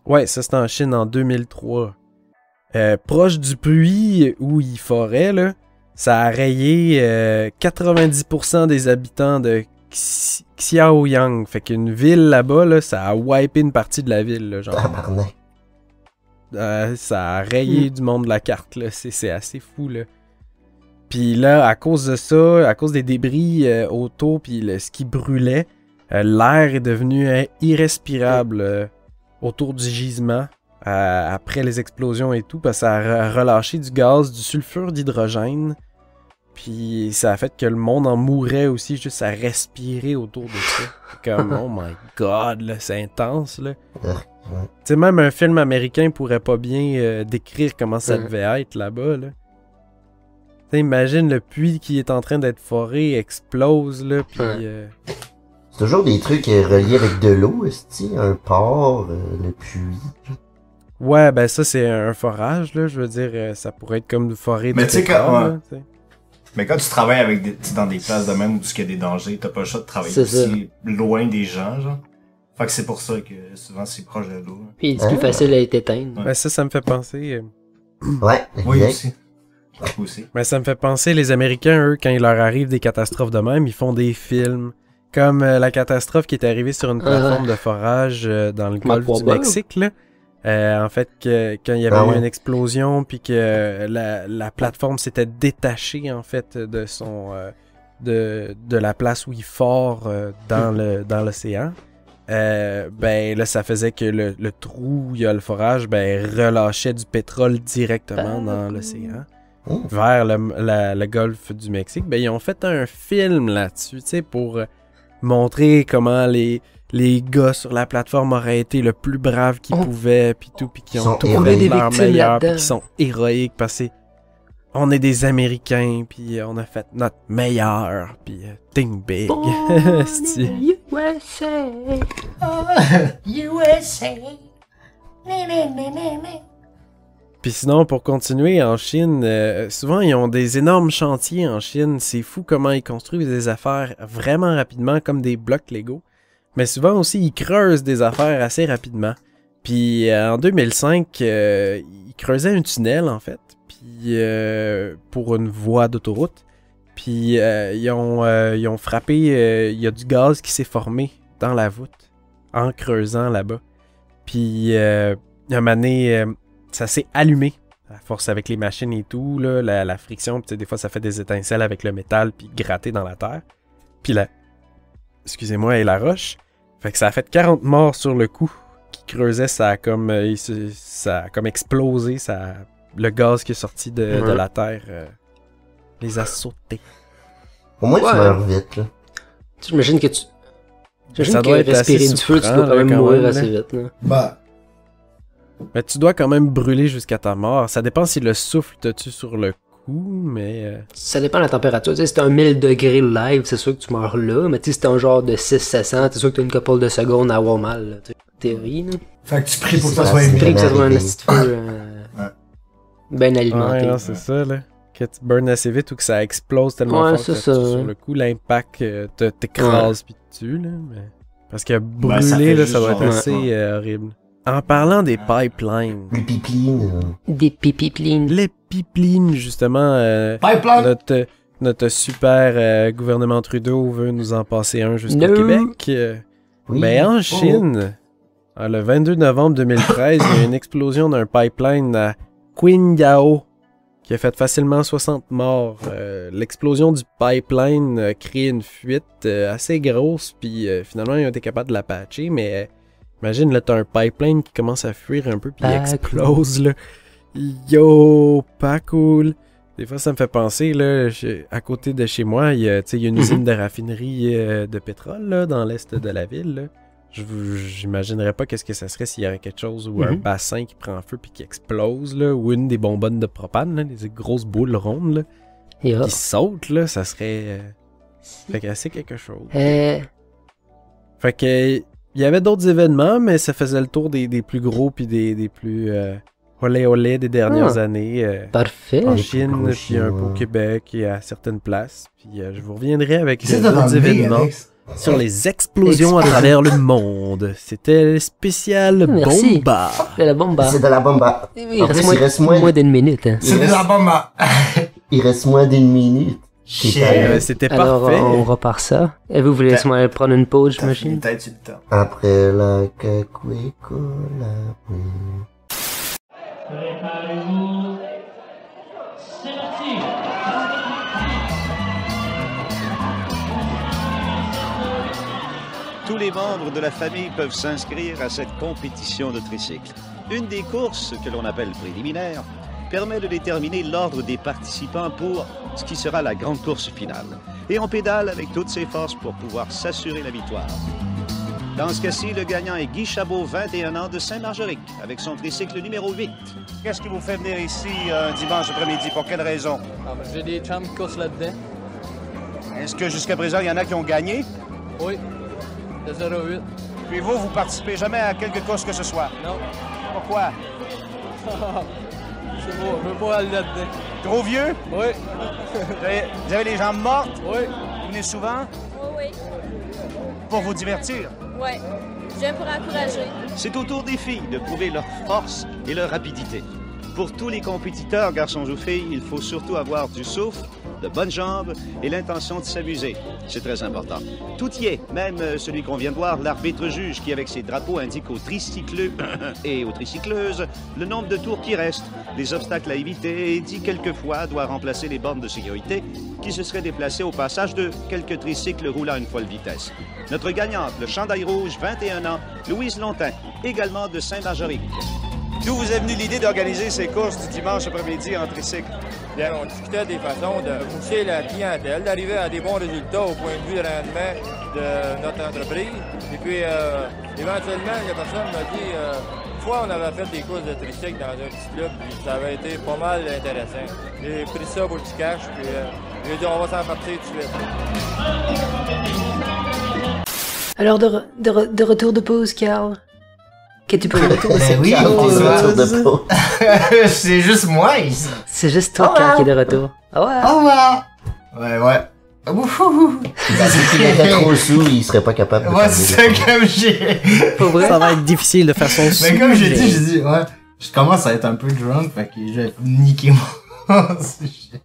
Ouais, ça, c'est en Chine en 2003. Proche du puits où il forait, là, ça a rayé 90% des habitants de Xiaoyang. Fait qu'une ville là-bas, là, ça a wipé une partie de la ville, là, genre. Ça a rayé du monde de la carte, là. C'est assez fou, là. Puis là, à cause de ça, à cause des débris autour, puis ce qui brûlait, l'air est devenu irrespirable autour du gisement, après les explosions et tout, parce que ça a relâché du gaz, du sulfure d'hydrogène, puis ça a fait que le monde en mourait aussi, juste à respirer autour de ça. Comme, oh my god, là, c'est intense, là. Tu sais, même un film américain pourrait pas bien décrire comment ça devait être là-bas, là. Imagine le puits qui est en train d'être foré explose, là, puis... C'est toujours des trucs reliés avec de l'eau, est-ce que un port, le puits... Ouais, ben ça, c'est un forage, là, je veux dire, ça pourrait être comme forer du pétrole, là, mais quand tu travailles avec dans des places de même où il y a des dangers, t'as pas le choix de travailler aussi loin des gens, genre. Fait que c'est pour ça que souvent c'est proche de l'eau. Puis c'est plus facile à être éteindre. Ben ça me fait penser... Ouais, oui, aussi. Mais ça me fait penser, les Américains, eux, quand il leur arrive des catastrophes de même, ils font des films. Comme la catastrophe qui est arrivée sur une plateforme de forage dans le golfe du Mexique, là. En fait, quand il y avait eu une explosion, puis que la plateforme s'était détachée, en fait, de de la place où il fore dans l'océan. Ben là, ça faisait que le trou où il y a le forage, ben, relâchait du pétrole directement dans l'océan. Vers le golfe du Mexique. Ben, ils ont fait un film là-dessus, tu sais, pour montrer comment les gars sur la plateforme auraient été le plus braves qu'ils pouvaient, puis tout, puis qui ont tout fait de leur meilleur, puis qui sont héroïques, parce que on est des Américains, puis on a fait notre meilleur, puis think big. USA! USA! Puis sinon, pour continuer, en Chine, souvent, ils ont des énormes chantiers en Chine. C'est fou comment ils construisent des affaires vraiment rapidement, comme des blocs Lego. Mais souvent aussi, ils creusent des affaires assez rapidement. Puis en 2005, ils creusaient un tunnel, en fait, puis pour une voie d'autoroute. Puis ils ont frappé, il y a du gaz qui s'est formé dans la voûte en creusant là-bas. Puis un moment donné, ça s'est allumé, à force avec les machines et tout, là, la friction, puis des fois ça fait des étincelles avec le métal, puis gratter dans la terre. Puis excusez-moi, et la roche. Fait que ça a fait 40 morts sur le coup. Qui creusait, ça a comme explosé, le gaz qui est sorti de la terre les a sautés. Au moins, tu meurs vite, là. J'imagine que J'imagine que respirer du feu, tu dois quand même mourir assez vite, là. Bah. Mais tu dois quand même brûler jusqu'à ta mort. Ça dépend si le souffle te tue sur le coup, mais... Ça dépend de la température. Tu sais, si t'es un 1000 degrés live, c'est sûr que tu meurs là. Mais tu sais, si t'es un genre de 600-700, t'es sûr que t'as une couple de secondes à avoir mal, là. Théorie, là. Fait que tu pries pour que ça soit émis. Tu pries que ça soit un petit feu bien alimenté. Ouais, non, c'est ça, là. Que tu burnes assez vite ou que ça explose tellement fort que ça tue sur le coup. L'impact t'écrase pis te tue, là. Mais... Parce que brûler, là, ça doit être assez horrible. En parlant des pipelines. Les pipelines. Des pipelines. Les pipelines, justement. Notre super gouvernement Trudeau veut nous en passer un jusqu'au Québec. Oui. Mais en Chine, le 22 novembre 2013, il y a eu une explosion d'un pipeline à Qinghai qui a fait facilement 60 morts. L'explosion du pipeline a créé une fuite assez grosse, puis finalement, ils ont été capables de la patcher, mais Imagine, là, t'as un pipeline qui commence à fuir un peu, puis il explose, là. Yo, pas cool. Des fois, ça me fait penser, là, à côté de chez moi, il y a une usine de raffinerie de pétrole, là, dans l'est de la ville, là. J'imaginerais pas qu'est-ce que ça serait s'il y avait quelque chose ou un bassin qui prend feu puis qui explose, là, ou une des bonbonnes de propane, là, des grosses boules rondes, là, qui sautent, là, ça serait... Fait que c'est quelque chose. Fait que... Il y avait d'autres événements, mais ça faisait le tour des plus gros puis des plus olé des dernières années. Parfait. En Chine, puis un peu au Québec et à certaines places. Puis je vous reviendrai avec d'autres événements sur les explosions à travers le monde. C'était le spécial Bomba. C'est la Bomba. C'est de la Bomba. Il reste moins d'une minute. Hein. C'est de la Bomba. Il reste moins d'une minute. C'était parfait. Alors, on repart ça. Et vous voulez laisser-moi prendre une pause, j'imagine? Après la cacuécola, oui. Préparez-vous. C'est parti. Tous les membres de la famille peuvent s'inscrire à cette compétition de tricycle. Une des courses, que l'on appelle préliminaire, permet de déterminer l'ordre des participants pour ce qui sera la grande course finale. Et on pédale avec toutes ses forces pour pouvoir s'assurer la victoire. Dans ce cas-ci, le gagnant est Guy Chabot, 21 ans, de Saint-Margeric, avec son tricycle numéro 8. Qu'est-ce qui vous fait venir ici un dimanche après-midi? Pour quelle raison? J'ai des chums qui courent là-dedans. Est-ce que jusqu'à présent, il y en a qui ont gagné? Oui, de 0,8. Puis vous participez jamais à quelque course que ce soit? Non. Pourquoi? C'est beau, je veux pas aller là-dedans. Trop vieux? Oui. Vous avez les jambes mortes? Oui. Vous venez souvent? Oui. Pour vous divertir? Oui. J'aime pour encourager. C'est au tour des filles de prouver leur force et leur rapidité. Pour tous les compétiteurs, garçons ou filles, il faut surtout avoir du souffle, de bonnes jambes et l'intention de s'amuser. C'est très important. Tout y est, même celui qu'on vient de voir, l'arbitre juge qui, avec ses drapeaux, indique aux tricycleux et aux tricycleuses le nombre de tours qui restent, les obstacles à éviter et dit quelquefois doit remplacer les bornes de sécurité qui se seraient déplacées au passage de quelques tricycles roulant à une folle vitesse. Notre gagnante, le chandail rouge, 21 ans, Louise Lontin, également de Saint-Margeric. D'où vous est venue l'idée d'organiser ces courses du dimanche après-midi en tricycle? Bien, on discutait des façons de pousser la clientèle, d'arriver à des bons résultats au point de vue de rendement de notre entreprise. Et puis, éventuellement, la personne m'a dit, une fois, on avait fait des courses de tricycle dans un petit club, puis ça avait été pas mal intéressant. J'ai pris ça pour du cash, puis j'ai dit, on va s'en partir tout de suite. Alors, de retour de pause, Carl. Qu'es-tu pour le retour? Oui, c'est juste moi ici. C'est juste toi, Carl, qui est de retour. Au revoir. Ouais. S'il était trop sous, il serait pas capable de ouais, c'est comme j'ai... Ça va être difficile de façon mais comme j'ai dit, ouais, je commence à être un peu drunk, fait que je vais niquer mon sujet.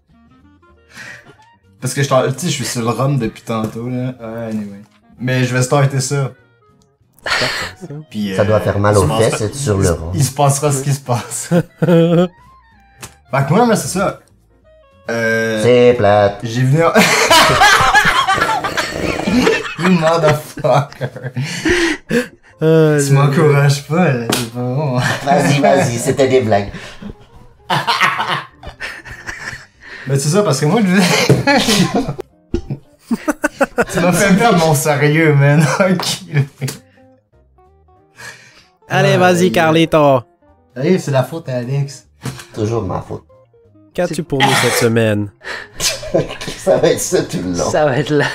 Parce que je suis sur le rhum depuis tantôt, là. Anyway. Mais je vais starter ça. Puis, ça doit faire mal aux fesses être sur le rond. Il se passera ce qui se passe. Fait que moi, c'est ça. C'est plate. J'ai venu... You motherfucker. Tu m'encourages pas, là, c'est pas bon. Vas-y, c'était des blagues. Mais c'est ça, parce que moi, tu m'as fait perdre mon sérieux, man. Allez, vas-y, Carlito. Allez, c'est la faute à Alex. Toujours ma faute. Qu'as-tu pour nous cette semaine? Ça va être ça tout le long. Ça va être là.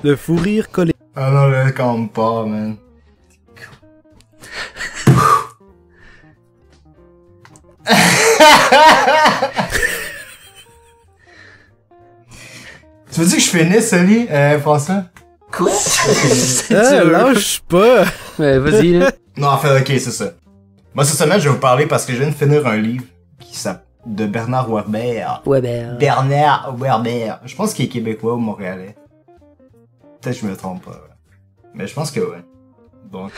Le fou rire collé. Ah non, là, calme pas, man. Tu veux dire que je finisse, Oli, François? Quoi? Lâche pas! Vas-y, là. Non, en fait, ok, c'est ça. Moi, cette semaine, je vais vous parler parce que je viens de finir un livre qui s'appelle de Bernard Werber. Bernard Werber. Je pense qu'il est québécois ou montréalais. Peut-être que je me trompe pas. Mais je pense que ouais. Donc,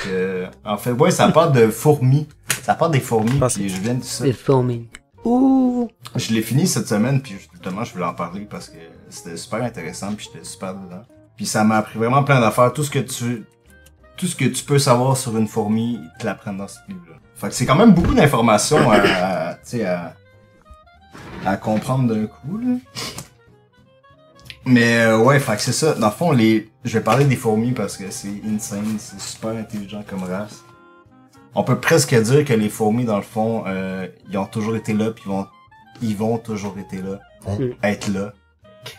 en fait, ouais, ça parle de fourmis. Ça parle des fourmis, puis je viens de ça. Des fourmis. Ouh! Je l'ai fini cette semaine, puis justement, je voulais en parler parce que c'était super intéressant, puis j'étais super dedans. Puis ça m'a appris vraiment plein d'affaires. Tout ce que tu tout ce que tu peux savoir sur une fourmi, ils te l'apprennent dans ce livre-là. Fait que c'est quand même beaucoup d'informations à comprendre d'un coup, là. Mais ouais, fait que c'est ça. Dans le fond, je vais parler des fourmis parce que c'est insane, c'est super intelligent comme race. On peut presque dire que les fourmis, dans le fond, ils ont toujours été là, puis ils vont toujours être là. Être là.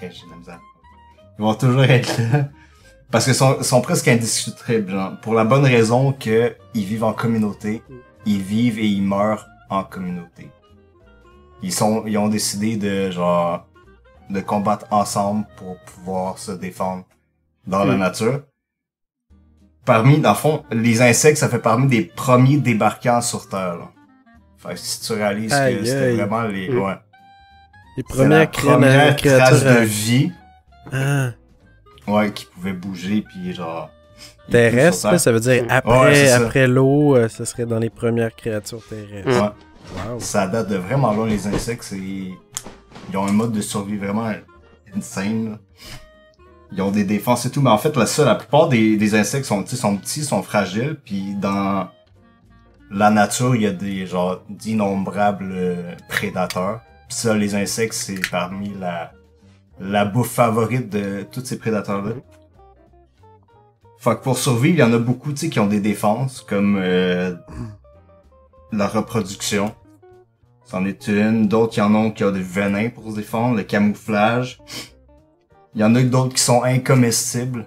J'ai de la misère. Ils vont toujours être là. Parce que sont presque indiscutables, genre. Pour la bonne raison que ils vivent en communauté. Ils vivent et ils meurent en communauté. Ils ont décidé de combattre ensemble pour pouvoir se défendre dans la nature. Dans le fond, les insectes, ça fait parmi des premiers débarquants sur Terre, là. Fait que si tu réalises que c'était vraiment les premières traces de vie. Ouais, qui pouvaient bouger, puis genre... Terrestre, là, ça veut dire après l'eau, ce serait dans les premières créatures terrestres. Ouais. Wow. Ça date de vraiment loin, les insectes, ils ont un mode de survie vraiment insane, là. Ils ont des défenses et tout, mais en fait, la plupart des insectes sont petits, sont fragiles, puis dans la nature, il y a d'innombrables prédateurs. Puis ça, les insectes, c'est parmi la bouffe favorite de tous ces prédateurs-là. Fait que pour survivre, il y en a beaucoup, qui ont des défenses, comme la reproduction. C'en est une. D'autres, il y en a qui ont des venins pour se défendre, le camouflage. Il y en a d'autres qui sont incomestibles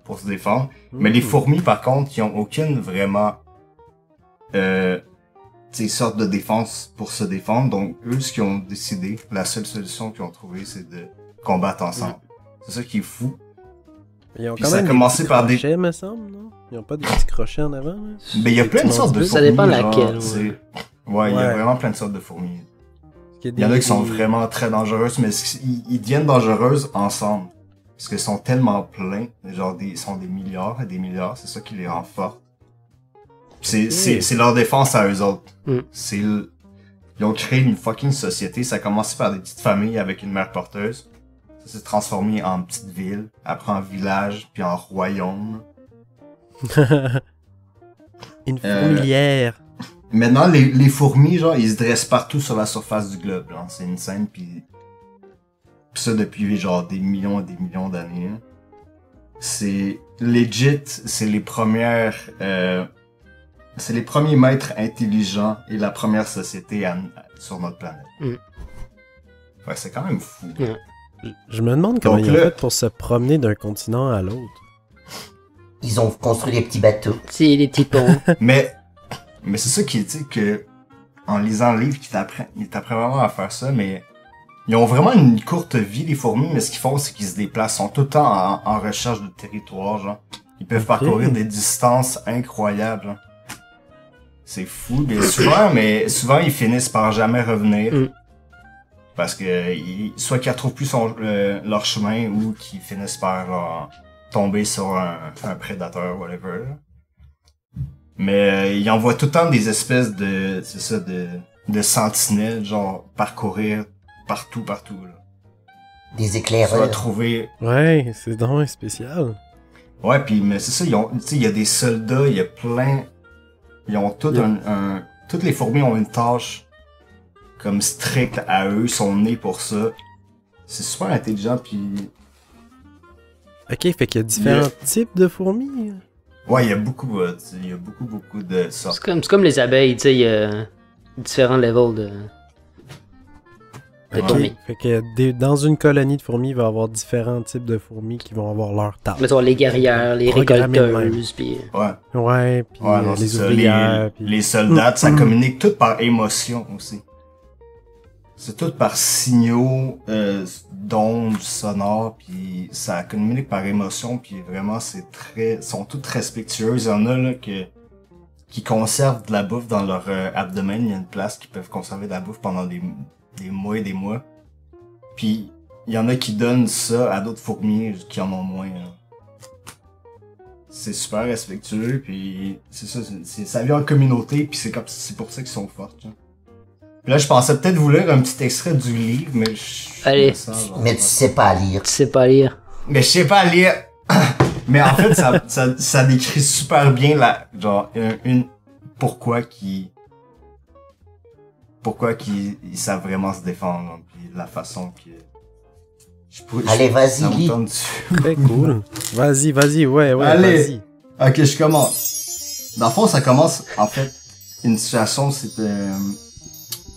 pour se défendre. Mais les fourmis, par contre, qui ont aucune vraiment sorte de défense pour se défendre. Donc, eux, ce qu'ils ont décidé, la seule solution qu'ils ont trouvée, c'est de combattre ensemble. C'est ça qui est fou. Ils ont quand même commencé par des crochets, me semble, non? Ils ont pas des petits crochets en avant? Hein? Mais il y a plein de sortes de fourmis. Ça dépend laquelle. Ouais, il y a vraiment plein de sortes de fourmis. Il y en a qui sont vraiment très dangereuses, mais ils deviennent dangereuses ensemble. Parce qu'ils sont tellement pleins, ils sont des milliards et des milliards, c'est ça qui les rend forts. C'est leur défense à eux autres. Ils ont créé une fucking société, ça a commencé par des petites familles avec une mère porteuse. Ça s'est transformé en petite ville, après en village, puis en royaume. Une fourmilière. Maintenant, les fourmis, ils se dressent partout sur la surface du globe, c'est une scène, puis ça depuis, des millions et des millions d'années, hein. C'est legit, c'est les premiers maîtres intelligents et la première société sur notre planète. Ouais, c'est quand même fou. Je me demande comment ils ont fait pour se promener d'un continent à l'autre. Ils ont construit des petits bateaux. C'est des petits ponts. Mais c'est ça qui est, que en lisant le livre, ils t'apprennent vraiment à faire ça, mais ils ont vraiment une courte vie, les fourmis, mais ce qu'ils font, c'est qu'ils se déplacent, ils sont tout le temps en recherche de territoire, Ils peuvent parcourir des distances incroyables, C'est fou, mais souvent, ils finissent par jamais revenir. Parce que, soit qu'ils retrouvent plus leur chemin, ou qu'ils finissent par, tomber sur un prédateur, whatever, Mais ils envoient tout le temps des espèces de sentinelles, parcourir partout, là. Des éclaireurs. Retrouver... Ouais, c'est donc spécial. Ouais, puis mais c'est ça, il y a des soldats, il y a plein... Ils ont tout toutes les fourmis ont une tâche comme stricte à eux, sont nés pour ça. C'est super intelligent, puis... Ok, fait qu'il y a différents types de fourmis. Ouais, il y a beaucoup de sortes. C'est comme les abeilles, il y a différents levels de fourmis. Fait que dans une colonie de fourmis, il va y avoir différents types de fourmis qui vont avoir leur tâche. Mais les guerrières, les récolteuses, puis... Ouais, puis les ouvrières. Les soldats, ça communique tout par émotion aussi. C'est tout par signaux d'ondes sonores, puis ça communique par émotion, puis vraiment sont toutes respectueuses. Il y en a là qui conservent de la bouffe dans leur abdomen. Il y a une place qui peuvent conserver de la bouffe pendant des mois et des mois. Puis il y en a qui donnent ça à d'autres fourmis qui en ont moins. C'est super respectueux, puis c'est ça, ça vit en communauté, puis c'est pour ça qu'ils sont fortes. Puis là, je pensais peut-être vous lire un petit extrait du livre, mais allez. Mais tu sais pas lire. Tu sais pas lire. Mais je sais pas lire. Mais en fait, ça décrit super bien pourquoi qu'ils savent vraiment se défendre, hein, puis la façon que... Allez, vas-y. Très cool. Vas-y, ouais, allez. Vas-y. Ok, je commence. Dans le fond, ça commence, en fait, une situation, c'est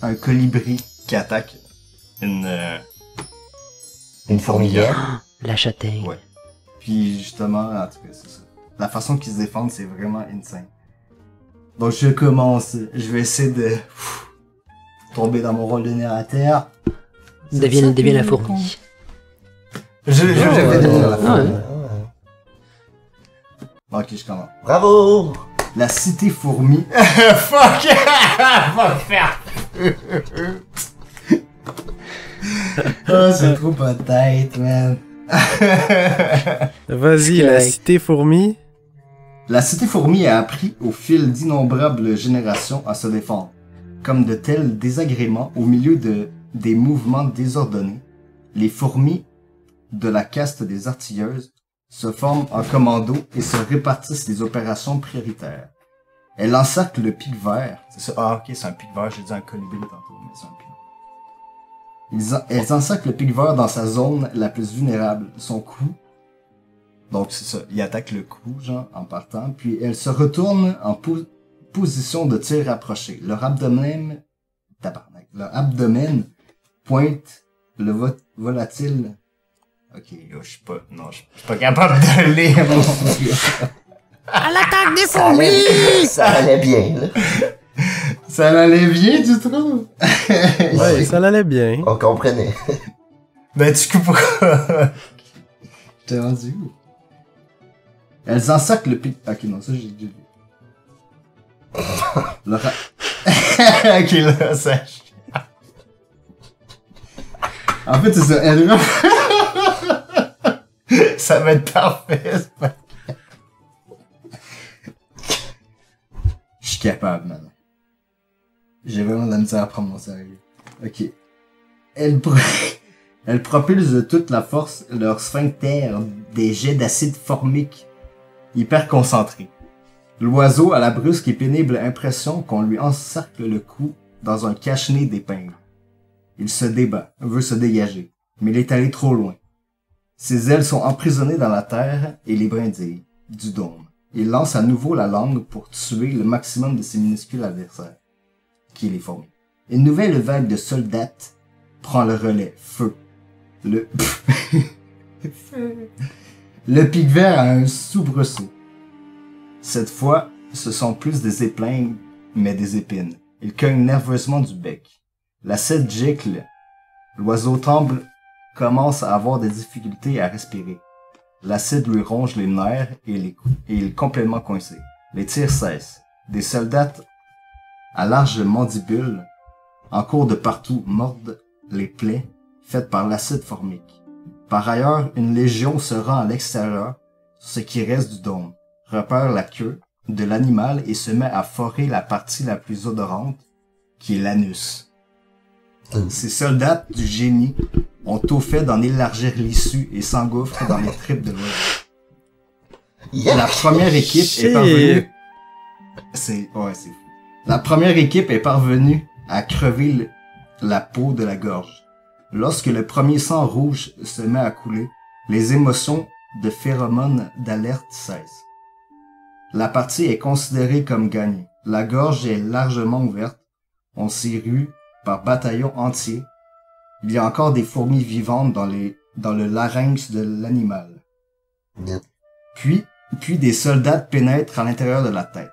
un colibri qui attaque une fourmilière. La châtaigne. Ouais. Puis justement, en tout cas, c'est ça. La façon qu'ils se défendent, c'est vraiment insane. Donc je commence. Je vais essayer de tomber dans mon rôle de narrateur. Deviens la fourmi. Je vais devenir la fourmi. Ok, je commence. Bravo! La cité fourmi. Fuck! Va faire! Oh, c'est trop peut-être, man. Vas-y, la cité fourmi. La cité fourmi a appris au fil d'innombrables générations à se défendre. Comme de tels désagréments au milieu des mouvements désordonnés, les fourmis de la caste des artilleuses se forment en commando et se répartissent les opérations prioritaires. Elles encerclent le pic vert. C'est ça. Ah, ok, c'est un pic vert. J'ai dit un colibri tantôt, mais c'est un pic. Elles encerclent le pic vert dans sa zone la plus vulnérable, son cou. Donc, c'est ça. Ils attaquent le cou, genre, en partant. Puis, elles se retournent en position de tir rapproché. Leur abdomen pointe le volatile. Ok, je suis pas capable de lire. À l'attaque des fourmis! Ça allait bien, là. Ça allait bien, tu trouves? Ouais, ça allait bien. On comprenait. Ben, du coup, pourquoi? T'es rendu où? Elles encerclent le pic... Ok, non, ça, j'ai déjà vu. Ok, là, ça... En fait, c'est ça. Ça va être parfait. Je suis capable, maintenant. J'ai vraiment de la misère à prendre mon sérieux. Ok. Elles propulsent de toute la force leur sphincter des jets d'acide formique hyper concentrés. L'oiseau a la brusque et pénible impression qu'on lui encercle le cou dans un cache-nez d'épingles. Il se débat, veut se dégager, mais il est allé trop loin. Ses ailes sont emprisonnées dans la terre et les brindilles du dôme. Il lance à nouveau la langue pour tuer le maximum de ses minuscules adversaires, qui est les fourmis. Une nouvelle vague de soldats prend le relais. Feu. Le pic vert a un soubresaut. Cette fois, ce sont plus des épingles, mais des épines. Il cogne nerveusement du bec. L'acide gicle. L'oiseau tremble, commence à avoir des difficultés à respirer. L'acide lui ronge les nerfs et il est complètement coincé. Les tirs cessent. Des soldats à large mandibule, en cours de partout, mordent les plaies faites par l'acide formique. Par ailleurs, une légion se rend à l'extérieur, ce qui reste du dôme, repère la queue de l'animal et se met à forer la partie la plus odorante, qui est l'anus. Ces soldats du génie ont tout fait d'en élargir l'issue et s'engouffrent dans les tripes de l'oiseau. La première équipe est parvenue... c'est fou. La première équipe est parvenue à crever la peau de la gorge. Lorsque le premier sang rouge se met à couler, les émotions de phéromones d'alerte cessent. La partie est considérée comme gagnée. La gorge est largement ouverte. On s'y rue par bataillons entiers. Il y a encore des fourmis vivantes dans le larynx de l'animal. Puis des soldats pénètrent à l'intérieur de la tête,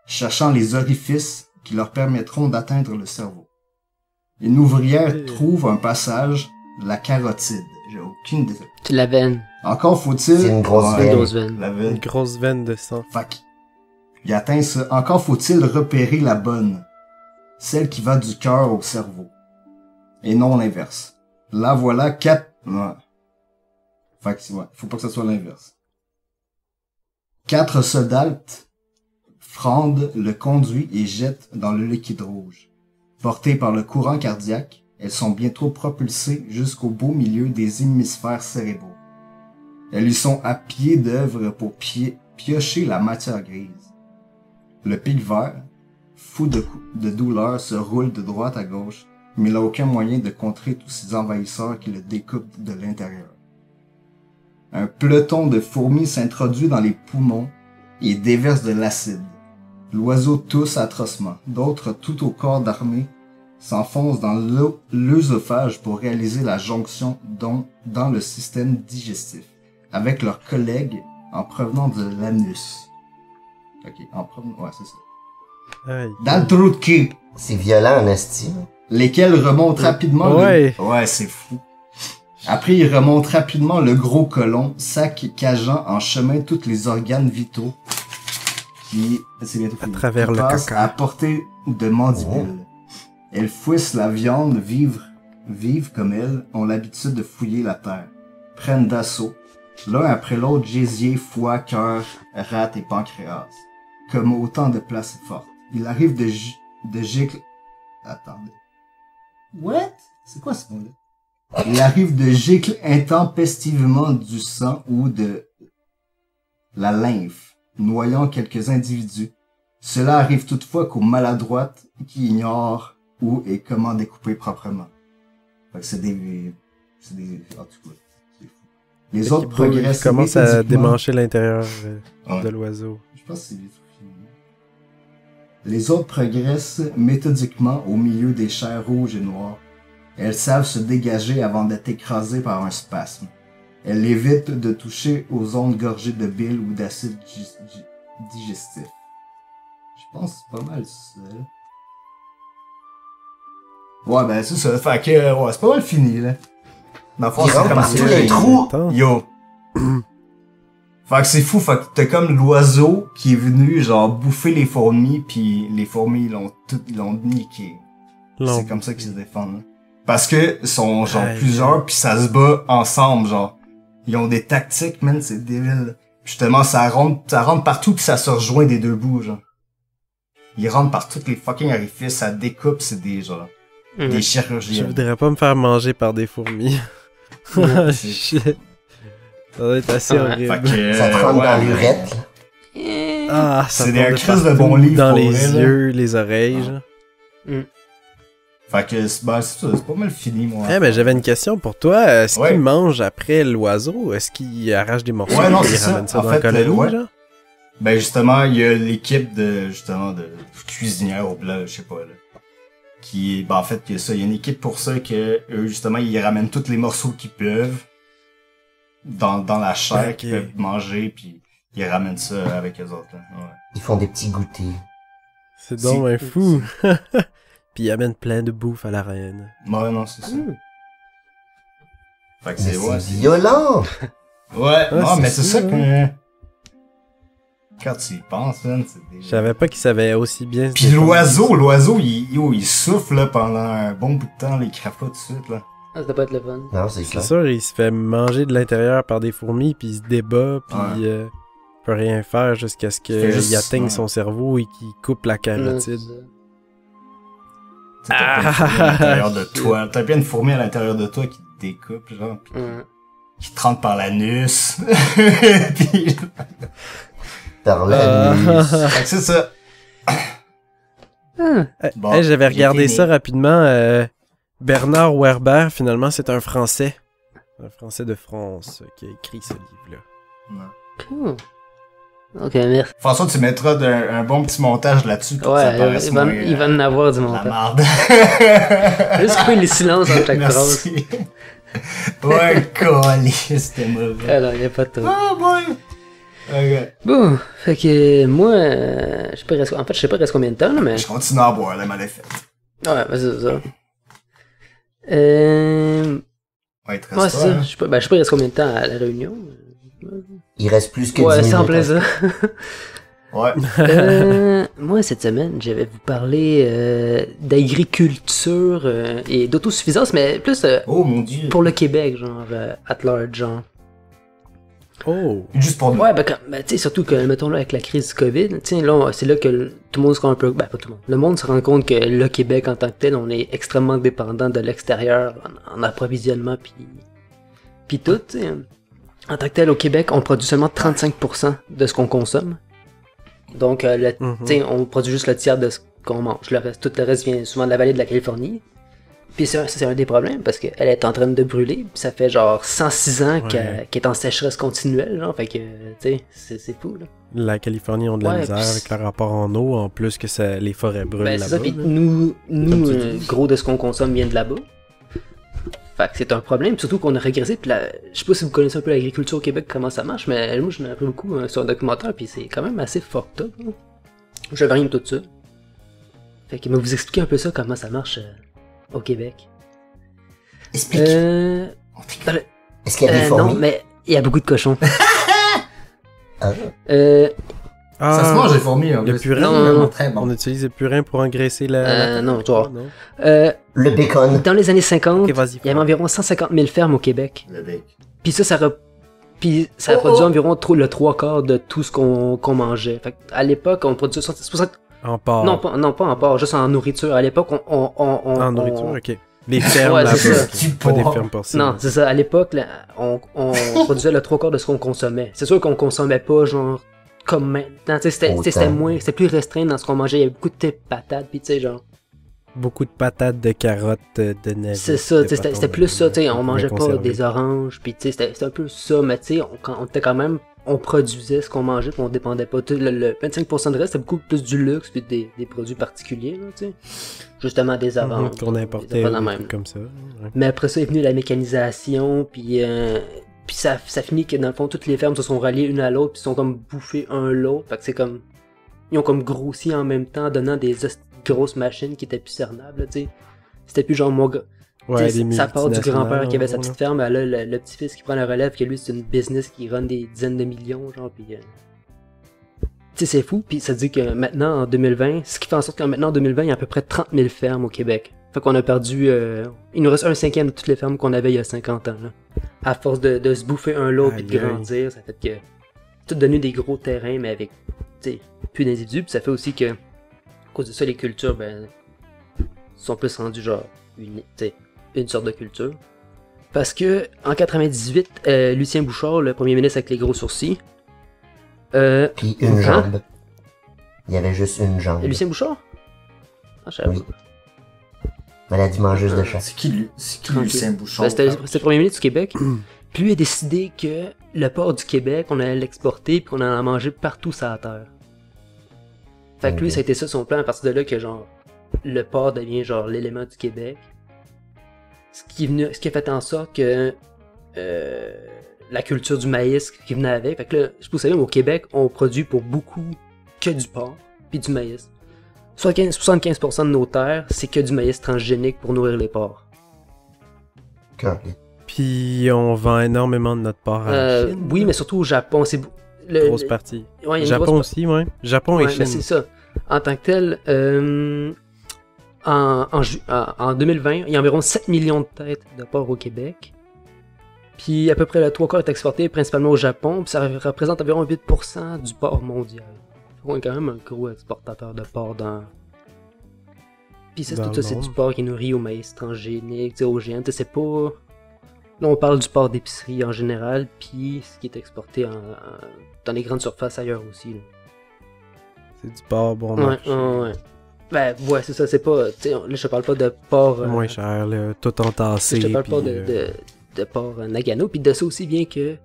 cherchant les orifices qui leur permettront d'atteindre le cerveau. Une ouvrière trouve un passage, la carotide. J'ai aucune idée. C'est la veine. Encore faut-il... C'est une grosse veine. La veine. Une grosse veine de sang. Fuck. Il atteint ça. Encore faut-il repérer la bonne. Celle qui va du cœur au cerveau. Et non l'inverse. Là voilà 4... Ouais. Fait que, ouais, faut pas que ça soit l'inverse. 4 soldats frandent le conduit et jettent dans le liquide rouge. Portées par le courant cardiaque, elles sont bientôt propulsées jusqu'au beau milieu des hémisphères cérébraux. Elles lui sont à pied d'œuvre pour piocher la matière grise. Le pic vert, fou de douleur, se roule de droite à gauche, mais il n'a aucun moyen de contrer tous ces envahisseurs qui le découpent de l'intérieur. Un peloton de fourmis s'introduit dans les poumons et déverse de l'acide. L'oiseau tousse atrocement. D'autres, tout au corps d'armée, s'enfoncent dans l'œsophage pour réaliser la jonction dans le système digestif, avec leurs collègues en provenant de l'anus. Ok, en provenant... Ouais, c'est ça. Aïe. Dans le trou de cul. C'est violent en esti. Lesquels remontent rapidement... Ouais. Ouais, c'est fou. Après, il remonte rapidement le gros côlon, cageant en chemin tous les organes vitaux qui, c'est bientôt fini, à travers le caca, à portée de mandibule. Elles fouissent la viande, vives comme elles, ont l'habitude de fouiller la terre, prennent d'assaut, l'un après l'autre, gésier, foie, cœur, rate et pancréas, comme autant de places fortes. Il arrive de gicles... Attendez. What? C'est quoi ce mot-là? Il arrive de gicler intempestivement du sang ou de la lymphe, noyant quelques individus. Cela arrive toutefois qu'aux maladroites qui ignorent où et comment découper proprement. Fait que c'est des... En tout cas, c'est fou. Les autres progressent... commencent à démancher l'intérieur de l'oiseau. Je pense que c'est vite fini. Les autres progressent méthodiquement au milieu des chairs rouges et noires. Elles savent se dégager avant d'être écrasées par un spasme. Elles évitent de toucher aux zones gorgées de bile ou d'acide digestif. Je pense que c'est pas mal ça. Ouais, ben c'est ça. Fait que, ouais, c'est pas mal fini, là. Dans le fond, c'est comme tous les trous. Yo. Fait que c'est fou, fait que t'as comme l'oiseau qui est venu, genre, bouffer les fourmis, pis les fourmis, ils l'ont niqué. C'est comme ça qu'ils se défendent, là. Parce que sont genre plusieurs pis ça se bat ensemble, genre. Ils ont des tactiques, man, c'est débile. Justement, ça rentre partout pis ça se rejoint des deux bouts, genre. Ils rentrent par tous les fucking orifices, ça découpe, c'est des genre des chirurgiens. Je voudrais pas me faire manger par des fourmis. Shit. Ça doit être assez horrible. Ça te rentre dans l'urette. Ah, ça c'est des crises de bons livres dans les yeux, les oreilles, genre. Fait que c'est pas mal fini, moi. Eh ben j'avais une question pour toi. Est-ce qu'il mange après l'oiseau? Est-ce qu'il arrache des morceaux et il ramène ça dans le colonie, genre? Ben justement, il y a l'équipe de cuisinières au blanc, je sais pas, là. Qui, ben en fait, il y a une équipe pour ça que eux, justement, ils ramènent tous les morceaux qu'ils peuvent dans la chair qu'ils peuvent manger, puis ils ramènent ça avec eux autres, là. Ouais. Ils font des petits goûters. C'est donc un fou. Puis ils amènent plein de bouffe à la reine. Ouais, non, c'est ça. Fait que c'est violent! Ouais, non, mais c'est ça que... Quand tu y penses, man, c'est des... Je savais pas qu'il savait aussi bien... Pis l'oiseau, il souffle, là, pendant un bon bout de temps, là, il crape pas tout de suite, là. Ah, ça doit pas être le fun. Non, c'est sûr, il se fait manger de l'intérieur par des fourmis, puis il se débat, puis il peut rien faire jusqu'à ce qu'il atteigne son cerveau et qu'il coupe la carotide. T'as à l'intérieur de toi. T'as bien une fourmi à l'intérieur de toi qui te découpe, genre, pis qui te rentre par l'anus. Pis... Par l'anus. Fait que c'est ça. Bon, j'avais regardé ça rapidement. Bernard Werber, finalement, c'est un Français. Un Français de France qui a écrit ce livre-là. Cool. Ok, merci. François, tu mettras un bon petit montage là-dessus. Ouais, il va en avoir du montage. La marde. Juste couper les silences entre chaque phrase. Ouais, collé, c'était mauvais. Alors, il n'y a pas de tout. Ah, boy! Ok. Bon, fait que moi, je sais pas reste combien de temps, là, mais... Je continue à boire, la maléfaite. Ouais, c'est ça. Ouais, c'est ça. Je sais pas reste combien de temps à la réunion. Il reste plus que 10 minutes. Ouais, sans plaisir. Ouais. Moi, cette semaine, je vais vous parler d'agriculture et d'autosuffisance, mais plus oh, mon Dieu. Pour le Québec, genre, at large, genre. Oh! Juste pour nous. Ouais, tu sais, surtout que, mettons là, avec la crise du COVID, tu sais, là, c'est là que tout le monde se rend un peu... Ben, pas tout le monde. Le monde se rend compte que le Québec, en tant que tel, on est extrêmement dépendant de l'extérieur en approvisionnement, puis tout, tu sais. En tant que tel, au Québec, on produit seulement 35% de ce qu'on consomme. Donc, on produit juste le tiers de ce qu'on mange. Tout le reste vient souvent de la vallée de la Californie. Puis ça, c'est un des problèmes, parce qu'elle est en train de brûler. Puis ça fait genre 106 ans qu'elle est en sécheresse continuelle. Genre, fait que, tu sais, c'est fou. Là. La Californie ont de la misère avec leur rapport en eau, en plus que les forêts brûlent là-bas. C'est ça, puis nous gros de ce qu'on consomme vient de là-bas. Fait que c'est un problème, surtout qu'on a régressé. Puis je sais pas si vous connaissez un peu l'agriculture au Québec, comment ça marche, mais moi j'en ai appris beaucoup sur un documentaire, puis c'est quand même assez fucked up. Je rien de tout ça. Fait qu'il m'a vous expliquer un peu ça, comment ça marche au Québec. Explique. Est-ce qu'il y a des fourmis? Non, mais il y a beaucoup de cochons. Ça se mange les fourmis, le purin, non. Très bon. On utilise le purin pour engraisser la non, tu vois. Le bacon. Dans les années 50, il y avait environ 150 000 fermes au Québec. Le bacon. Puis ça produisait environ le 3/4 de tout ce qu'on mangeait. Fait à l'époque, on produisait 60... En porc. Non, pas en porc, juste en nourriture. À l'époque, en nourriture, ok. Les fermes là-bas, pas des fermes porcines. Non, c'est ça. À l'époque, on produisait le 3/4 de ce qu'on consommait. C'est sûr qu'on consommait pas, genre, comme maintenant. C'était plus restreint dans ce qu'on mangeait. Il y avait beaucoup de patates, pis tu sais, genre... Beaucoup de patates, de carottes, de navets. C'est ça, c'était plus ça, tu sais, on mangeait pas des oranges, pis tu sais, c'était un peu ça, mais tu sais, on était quand même... On produisait ce qu'on mangeait, puis on dépendait pas. Le 25% de reste, c'était beaucoup plus du luxe, puis des produits particuliers, là, tu sais. Justement, des oranges. Qu'on importait, comme ça. Ouais. Mais après ça est venue la mécanisation, puis ça finit que dans le fond, toutes les fermes se sont ralliées une à l'autre, puis sont comme bouffées un l'autre. Fait que c'est comme... Ils ont comme grossi en même temps, donnant des grosses machines qui étaient plus cernables, tu sais. C'était plus genre mon gars... Ouais, ça part du grand-père qui avait sa petite ferme, là, le petit-fils qui prend la relève, que lui c'est une business qui run des dizaines de millions, genre, pis... Tu sais, c'est fou, pis ça dit que maintenant, en 2020, ce qui fait en sorte qu'en maintenant, en 2020, il y a à peu près 30 000 fermes au Québec. Fait qu'on a perdu... il nous reste 1/5 de toutes les fermes qu'on avait il y a 50 ans, là. À force de se bouffer un l'autre, pis de grandir, ça fait que... Tout devenu des gros terrains, mais avec, tu sais, plus d'individus, pis ça fait aussi que... À cause de ça, les cultures, sont plus rendues, genre, une sorte de culture. Parce que en 98, Lucien Bouchard, le premier ministre avec les gros sourcils... Puis une jambe. Il y avait juste une jambe. Et Lucien Bouchard? Ah, je savais pas. Maladie mangeuse de chat. C'est qui Lucien Bouchard? C'était le premier ministre du Québec. Puis lui a décidé que le porc du Québec, on allait l'exporter puis qu'on allait en manger partout sur la terre. Fait que lui, ça a été ça son plan, à partir de là que genre le porc devient genre l'élément du Québec. Ce qui a fait en sorte que la culture du maïs qui venait avec. Fait que là, vous savez, au Québec, on produit pour beaucoup que du porc puis du maïs. 75% de nos terres, c'est que du maïs transgénique pour nourrir les porcs. Puis on vend énormément de notre porc à la Chine. Oui, mais surtout au Japon. C'est grosse partie. Ouais, Japon aussi, ouais. Japon et Chine. Ben c'est ça. En tant que tel, en 2020, il y a environ 7 millions de têtes de porc au Québec. Puis à peu près le 3/4 est exporté principalement au Japon, puis ça représente environ 8% du porc mondial. On est quand même un gros exportateur de porc dans... Puis c'est tout ça, c'est du porc qui est nourri au maïs transgénique, au GM, c'est pas... Là on parle du porc d'épicerie en général, puis ce qui est exporté dans les grandes surfaces ailleurs aussi. Là. C'est du porc bon marché. Ouais. Ben ouais, c'est ça, c'est pas... Là je parle pas de porc... moins cher, là, tout entassé. Je te parle pas de porc Nagano, puis de ça aussi bien que...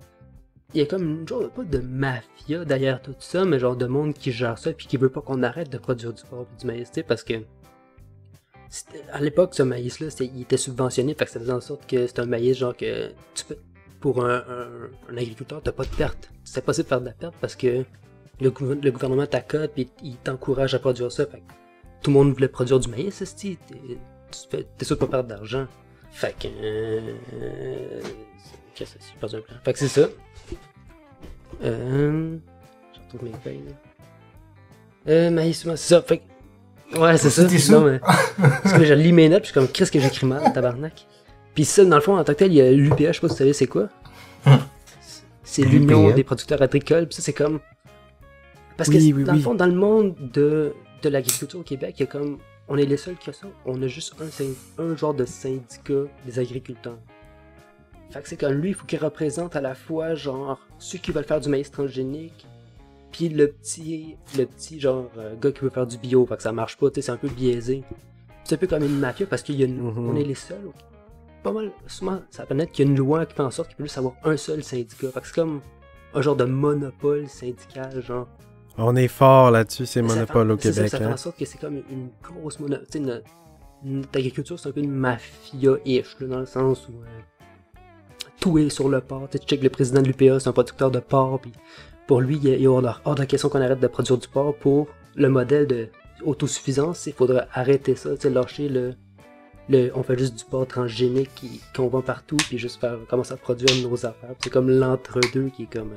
Il y a comme une genre, pas de mafia derrière tout ça, mais genre de monde qui gère ça, puis qui veut pas qu'on arrête de produire du porc et du maïs, parce que... À l'époque, ce maïs-là, il était subventionné, fait que ça faisait en sorte que c'est un maïs genre que tu peux... Pour un agriculteur, t'as pas de perte. C'est possible de faire de la perte parce que le gouvernement t'accote et il t'encourage à produire ça. Fait que tout le monde voulait produire du maïs, t'es sûr de pas perdre d'argent. Fait que... Qu'est-ce que c'est? J'ai perdu un plan. Fait que c'est ça. Je retrouve mes feuilles, là. Maïs, c'est ça. Fait que... Ouais, c'est ça. Non, mais... Parce que je lis mes notes, puis je suis comme, qu'est-ce que j'écris mal, tabarnak. Puis ça, dans le fond, en tant que tel, il y a l'UPA, je sais pas si vous savez c'est quoi. C'est l'Union des producteurs agricoles, puis ça, c'est comme... Parce que, dans le fond, dans le monde de l'agriculture au Québec, il y a comme... On est les seuls qui a ça. On a juste un genre de syndicat des agriculteurs. Fait que c'est comme lui, il faut qu'il représente à la fois, genre, ceux qui veulent faire du maïs transgénique, puis le petit genre, gars qui veut faire du bio. Fait que ça marche pas, tu sais, c'est un peu biaisé. C'est un peu comme une mafia parce qu'il y a on est les seuls. Pas mal, souvent, ça peut être qu'il y a une loi qui fait en sorte qu'il peut juste avoir un seul syndicat. Fait que c'est comme un genre de monopole syndical, genre. On est fort là-dessus, ces monopoles au Québec. Ça fait en sorte que c'est comme une grosse monopole. Tu sais, notre agriculture, c'est un peu une mafia-ish, là, dans le sens où tout est sur le porc. Tu check le président de l'UPA, c'est un producteur de porc, puis pour lui, il est hors de la question qu'on arrête de produire du porc. Pour le modèle de autosuffisance, il faudrait arrêter ça, tu sais, lâcher on fait juste du porc transgénique qu'on vend partout, puis juste commencer à produire nos affaires. C'est comme l'entre-deux qui est comme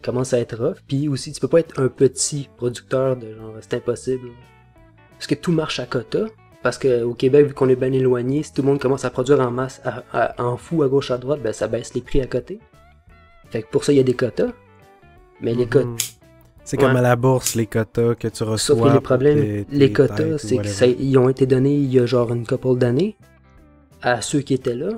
commence à être rough. Puis aussi, tu peux pas être un petit producteur de genre, c'est impossible. Parce que tout marche à quota. Parce qu'au Québec, vu qu'on est bien éloigné, si tout le monde commence à produire en masse, en fou à gauche à droite, ben ça baisse les prix à côté. Fait que pour ça, il y a des quotas. Mais les quotas... C'est comme à la bourse, les quotas que tu reçois. Sauf que les problèmes, les quotas, c'est qu'ils ont été donnés il y a genre une couple d'années à ceux qui étaient là.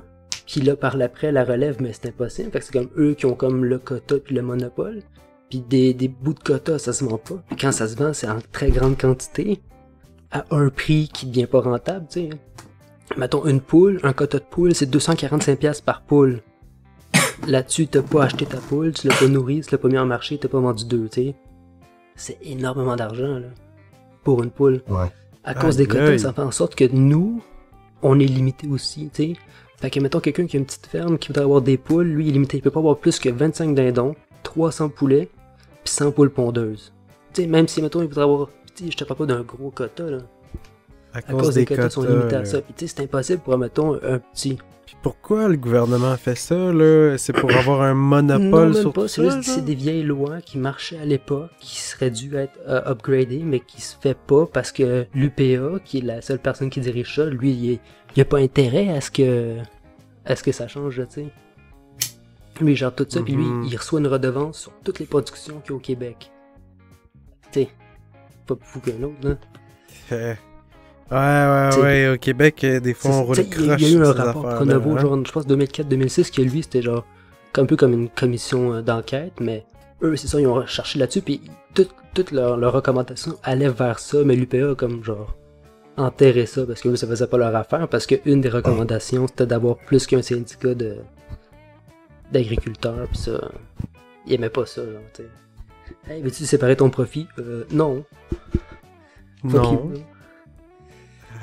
Puis là, par l'après, la relève, mais c'est impossible. Fait que c'est comme eux qui ont comme le quota puis le monopole. Puis des bouts de quota, ça se vend pas. Puis quand ça se vend, c'est en très grande quantité. À un prix qui devient pas rentable, tu sais. Mettons une poule, un quota de poule, c'est 245$ par poule. Là-dessus, t'as pas acheté ta poule, tu l'as pas nourrie, tu l'as pas mis en marché, t'as pas vendu deux, tu sais. C'est énormément d'argent, là. Pour une poule. Ouais. À cause des quotas, ça fait en sorte que nous, on est limité aussi, tu sais. Fait que mettons quelqu'un qui a une petite ferme qui voudrait avoir des poules, lui il est limité, il peut pas avoir plus que 25 dindons, 300 poulets, puis 100 poules pondeuses. Tu sais, même si mettons il voudrait avoir, je te parle pas d'un gros quota là. À cause des quotas sont limités à ça. Puis tu sais, c'est impossible pour mettons un petit. Puis pourquoi le gouvernement fait ça là? C'est pour avoir un monopole non, sur pas. tout C'est ça? juste c'est des vieilles lois qui marchaient à l'époque, qui seraient dû être upgradées, mais qui se fait pas parce que l'UPA, qui est la seule personne qui dirige ça, lui il a pas intérêt à ce que ça change, tu sais. Lui, il gère tout ça, puis lui, il reçoit une redevance sur toutes les productions qu'il y a au Québec. Tu sais, pas plus fou qu'un autre, là. Ouais, au Québec, des fois, on roule croche. Il y a eu un rapport Pronovo, genre, je pense 2004-2006, que lui, c'était genre, un peu comme une commission d'enquête, mais eux, c'est ça, ils ont cherché là-dessus, puis toutes leurs recommandations allaient vers ça, mais l'UPA, comme genre, enterrer ça, parce que eux, ça faisait pas leur affaire, parce que une des recommandations, c'était d'avoir plus qu'un syndicat d'agriculteurs, pis ça, ils aimaient pas ça, genre, tu sais. Hey, veux-tu séparer ton profit? Non. Non.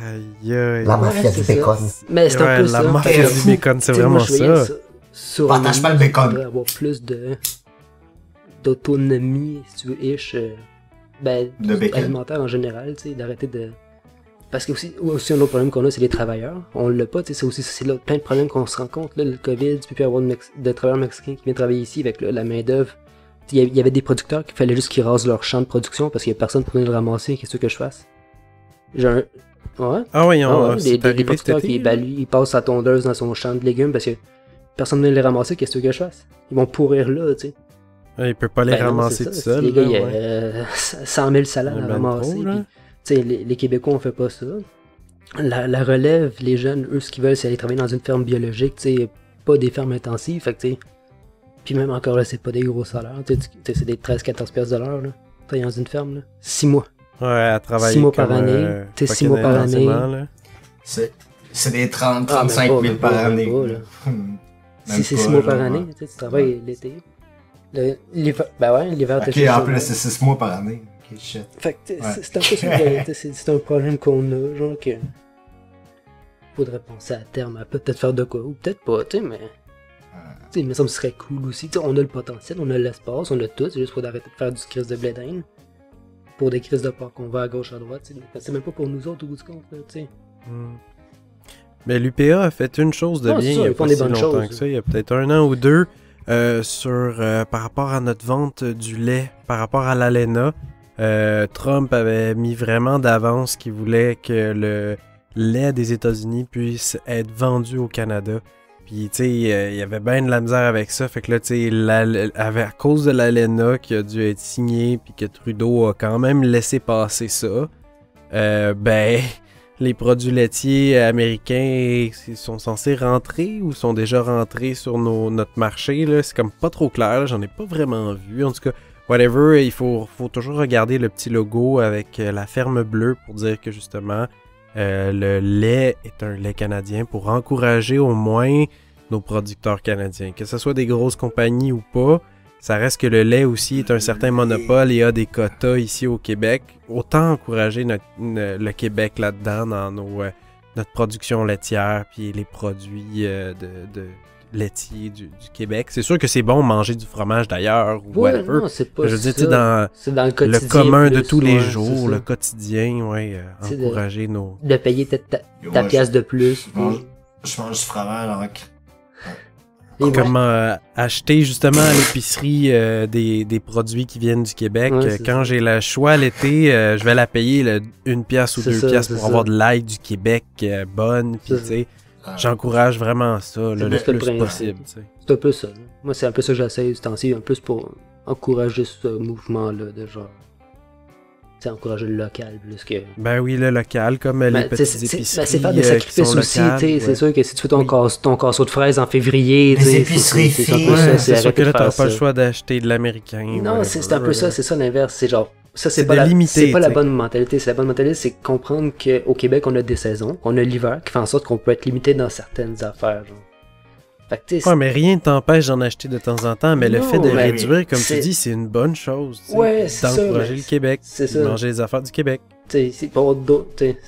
Aïe, aïe. La mafia du bacon. Mais c'est un peu ça. La mafia du bacon, c'est vraiment ça. Partage pas le bacon. Il faudrait avoir plus d'autonomie, si tu veux, alimentaire en général, tu sais, d'arrêter de... Parce que aussi un autre problème qu'on a, c'est les travailleurs. On l'a pas, tu sais, c'est là plein de problèmes qu'on se rend compte, là, le COVID, tu peux plus avoir de travailleurs mexicains qui viennent travailler ici avec la main-d'œuvre. Il y avait des producteurs qu'il fallait juste qu'ils rasent leur champ de production parce qu'il y a personne pour venir le ramasser. Qu'est-ce que je fasse? Ouais. Ah oui, des producteurs qui lui, ils passent sa tondeuse dans son champ de légumes parce que personne ne vient les ramasser. Qu'est-ce que je fasse? Ils vont pourrir là, tu sais. Il peut pas les ramasser tout seul. Les gars, il y a 100 000 salaires à ramasser. Tu sais, les Québécois, on fait pas ça. La relève, les jeunes, eux, ce qu'ils veulent, c'est aller travailler dans une ferme biologique, tu sais, pas des fermes intensives, fait que tu sais. Puis même encore là, c'est pas des gros salaires, tu sais, c'est des 13-14$ de l'heure, là. Travailler dans une ferme, là. 6 mois. Ouais, à travailler 6 mois par année. Tu sais, 6 mois par année. C'est des 30-35 000 par année. Si c'est 6 mois par année, tu travailles l'été. L'hiver, ok, en plus, c'est 6 mois par année. Okay, shit. Fait que c'est un peu c'est un problème qu'on a, genre que faudrait penser à terme à peut-être faire de quoi, ou peut-être pas, tu sais, mais il me semble que ce serait cool aussi. T'sais, on a le potentiel, on a l'espace, on a tout, c'est juste faut arrêter de faire du crise de blé d'Inde pour des crises de porc qu'on va à gauche à droite, t'sais. C'est même pas pour nous autres au bout du compte, tu sais. Mais l'UPA a fait une chose de bien, il y a pas si longtemps que ça, il y a peut-être 1 an ou 2, par rapport à notre vente du lait, par rapport à l'ALENA. Trump avait mis vraiment d'avance qu'il voulait que le lait des États-Unis puisse être vendu au Canada. Puis, tu sais, il y avait bien de la misère avec ça. Fait que là, tu sais, à cause de l'ALENA qui a dû être signé, puis que Trudeau a quand même laissé passer ça, les produits laitiers américains sont censés rentrer ou sont déjà rentrés sur notre marché, là. C'est comme pas trop clair, là. J'en ai pas vraiment vu. En tout cas, whatever, il faut toujours regarder le petit logo avec la ferme bleue pour dire que justement, le lait est un lait canadien pour encourager au moins nos producteurs canadiens. Que ce soit des grosses compagnies ou pas, ça reste que le lait aussi est un certain monopole et a des quotas ici au Québec. Autant encourager le Québec là-dedans dans notre production laitière puis les produits de laitiers du Québec. C'est sûr que c'est bon manger du fromage d'ailleurs ou whatever. Non, c'est pas je veux ça. dire, dans le commun de tous les jours, le quotidien, encourager nos... De payer ta pièce de plus. Je mange du fromage alors que... Comment acheter justement à l'épicerie des produits qui viennent du Québec. Quand j'ai le choix l'été, je vais la payer 1 pièce ou 2 pièces pour avoir de l'ail du Québec bonne. Puis tu sais, j'encourage vraiment ça le plus possible. C'est un peu ça. Là. Moi, c'est un peu ça que j'essaie ce temps-ci, un peu pour encourager ce mouvement-là de genre. Encourager le local plus que... Ben oui, le local, comme les petites épiceries. C'est faire des sacrifices aussi, c'est sûr que si tu fais ton casseau de fraises en février... Les épiceries c'est sûr que là, t'as pas le choix d'acheter de l'américain. Non, c'est un peu ça, c'est ça l'inverse, c'est genre... Ça, c'est pas la bonne mentalité. C'est la bonne mentalité, c'est comprendre qu'au Québec, on a des saisons, on a l'hiver, qui fait en sorte qu'on peut être limité dans certaines affaires, genre. Ouais, mais rien ne t'empêche d'en acheter de temps en temps, mais le fait de réduire, comme tu dis, c'est une bonne chose. Ouais, c'est ça. D'encourager le Québec, de manger les affaires du Québec. C'est pas d'autres, c'est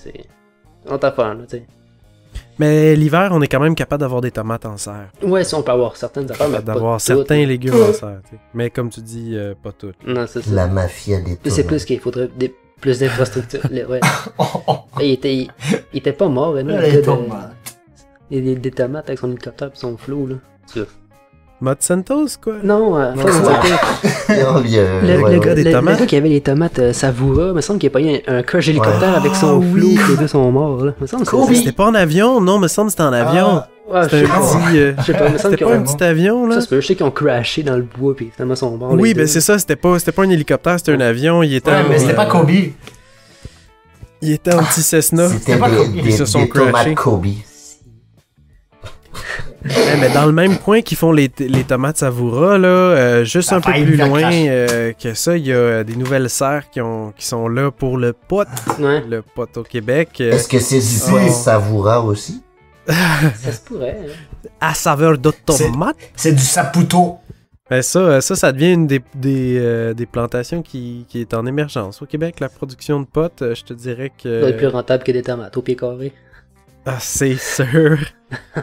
une autre affaire, là, t'sais. Mais l'hiver, on est quand même capable d'avoir des tomates en serre. Ouais, si on peut avoir certaines affaires, mais d'avoir certains légumes en serre, t'sais. Mais comme tu dis, pas toutes. Non, c'est ça. La mafia des tomates. C'est plus qu'il faudrait plus d'infrastructures. Ouais. Il était pas mort, non? Les tomates. Il y a des tomates avec son hélicoptère et son flot, là. Mode Santos, quoi? Non, le gars qui avait les tomates Savoura, il me semble qu'il a pas eu un crash hélicoptère avec son flot, les deux sont morts, là. C'était pas en avion? Non, me semble que c'était en avion. C'était un petit... C'était pas un petit avion, là? Ça se peut, je sais qu'ils ont crashé dans le bois, puis finalement ils sont morts. Oui, ben c'est ça, c'était pas un hélicoptère, c'était un avion. Il était mais c'était pas Kobe. Il était en petit Cessna. C'était des tomates Kobe. Mais dans le même coin qu'ils font les tomates Savoura, là, juste un peu plus loin que ça, il y a des nouvelles serres qui sont là pour le pot. Le pot au Québec. Est-ce que c'est du pot Savoura aussi? Ça se pourrait. Hein. À saveur de tomate? C'est du saputo. Ben ça devient une des plantations qui est en émergence. Au Québec, la production de potes, je te dirais que... Ça doit être plus rentable que des tomates au pied carré. Ah, c'est sûr.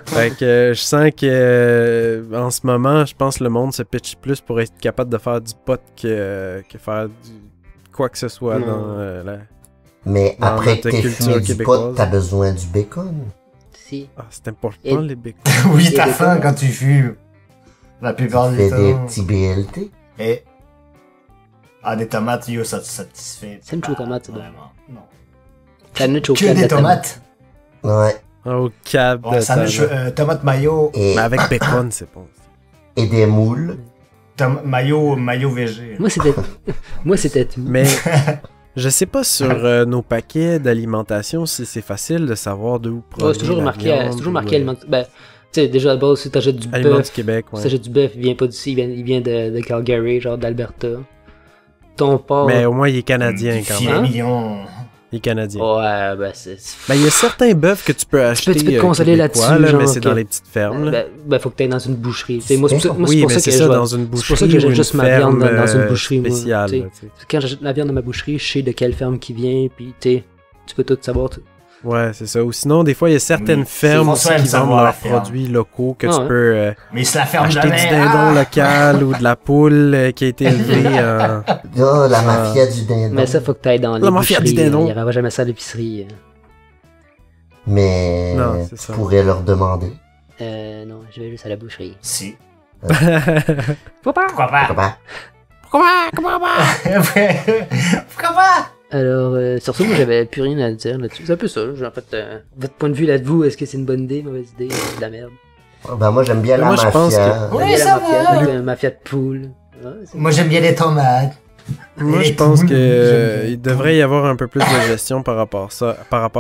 Fait que je sens que en ce moment, je pense que le monde se pitch plus pour être capable de faire du pot que faire quoi que ce soit dans la... Mais après que t'aies fumé du pot, t'as besoin du bacon. Si. Ah, c'est important les bacon. Oui, t'as faim quand tu fumes. La plupart du temps. Des petits BLT. Et... des tomates, ça te satisfait. C'est une tomate, ça. Vraiment, non. T'as une que des tomates. Ouais. Au cab de tomate mayo. Mais avec bacon, c'est bon. Et des moules. Mayo végé. Moi, c'était tout. Mais je sais pas sur nos paquets d'alimentation si c'est facile de savoir d'où provient c'est toujours marqué alimentation. Ben, tu sais, déjà à la base, si t'achètes du bœuf. du Québec, ouais. Si t'achètes du bœuf, il vient pas d'ici, il vient de Calgary, genre d'Alberta. Ton porc. Mais au moins, il est canadien quand même. Millions. Il est canadien. Ouais, ben c'est... Ben, il y a certains bœufs que tu peux acheter. Tu peux te consoler là-dessus, là, mais c'est dans les petites fermes. Ben, faut que t'ailles dans une boucherie. Moi, c'est pour ça que dans une boucherie. C'est pour ça que j'achète juste ma viande dans une boucherie. Spéciale. Quand j'achète ma viande dans ma boucherie, je sais de quelle ferme qui vient, puis tu peux tout savoir. Ouais, c'est ça. Ou sinon, des fois, il y a certaines fermes aussi qui vendent leurs produits locaux que tu peux mais c'est la ferme acheter du dindon local ou de la poule qui a été élevée la mafia du dindon. Mais ça, faut que tu ailles dans les boucheries. Il n'y aura jamais ça à l'épicerie. Mais tu pourrais leur demander. Non, je vais juste à la boucherie. Si. Pourquoi pas? Pourquoi pas? Alors, sur ça, moi, j'avais plus rien à dire là-dessus. C'est un peu ça. En fait, votre point de vue là-dessus, est-ce que c'est une bonne idée, mauvaise idée, de la merde? Ben, moi, j'aime bien la mafia. Je pense que... Oui, ça va! La mafia de poule. Moi, j'aime bien les tomates. Moi, je pense que il devrait y avoir un peu plus de gestion par rapport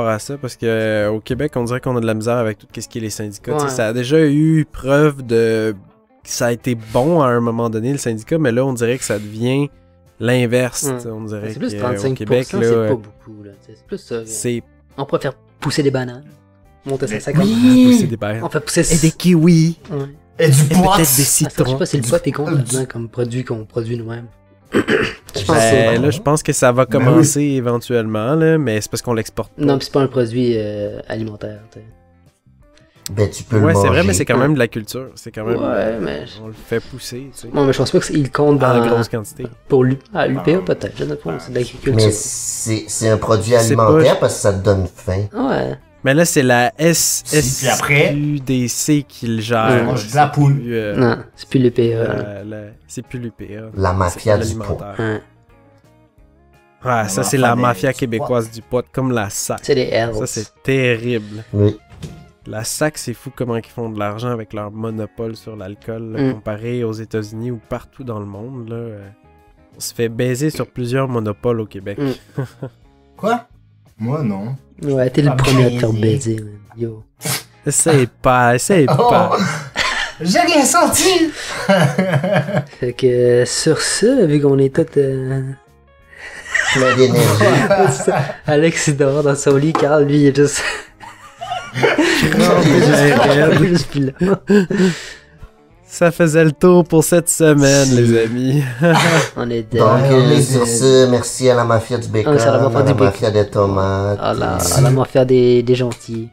à ça, parce que au Québec, on dirait qu'on a de la misère avec tout ce qui est les syndicats. Ouais. Ça a déjà eu preuve de que ça a été bon à un moment donné, le syndicat, mais là, on dirait que ça devient l'inverse. On dirait c'est plus 35%, au Québec, là, c'est pas beaucoup. Là. C'est plus ça. On pourrait faire pousser des bananes. Monter ça 50. Pousser des bananes. On fait pousser et des kiwis. Ouais. Et du pot. Peut-être des citrons. Je sais pas si le pot est contre là-dedans comme produit qu'on produit nous-mêmes. Je pense que ça va commencer éventuellement, là, mais c'est parce qu'on l'exporte pas. Non, puis c'est pas un produit alimentaire. T'sais. Ben, tu peux le manger. C'est vrai, mais c'est quand même de la culture. C'est quand même. Ouais, mais. On le fait pousser, tu sais. Non, mais je pense pas qu'il compte dans la grosse quantité. Pour l'UPA, peut-être. Je ne sais pas, c'est de l'agriculture. Mais c'est un produit alimentaire parce que ça te donne faim. Ouais. Mais là, c'est la SUDC qui le gère. Mange de la poule. Non, c'est plus l'UPA. C'est plus l'UPA. La mafia du pot. Ah, ça, c'est la mafia québécoise du pot, comme la SAC. C'est les Hells. Ça, c'est terrible. Oui. La SAC, c'est fou comment ils font de l'argent avec leur monopole sur l'alcool, comparé aux États-Unis ou partout dans le monde. Là, on se fait baiser sur plusieurs monopoles au Québec. Quoi? Moi, non. Ouais, t'es le premier à te faire baiser, man. Yo. Essaye pas. J'ai rien senti! Fait que, sur ça, vu qu'on est tous... plein d'énergie. Alex, il dort dans son lit, Carl, lui, il est juste... Ça faisait le tour pour cette semaine, les amis. On est donc, sur ce, merci à la mafia du bacon, à la mafia des tomates. À la mafia des gentils.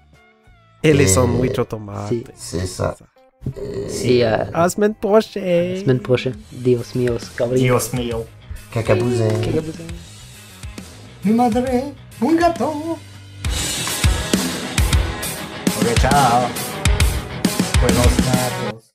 Et les sandwichs aux tomates. C'est ça. Et à la semaine prochaine. Dios míos, cabrón. Dios mío. Cacabouzin. Mi madre, un gato. Ok, ciao. Buenos gatos.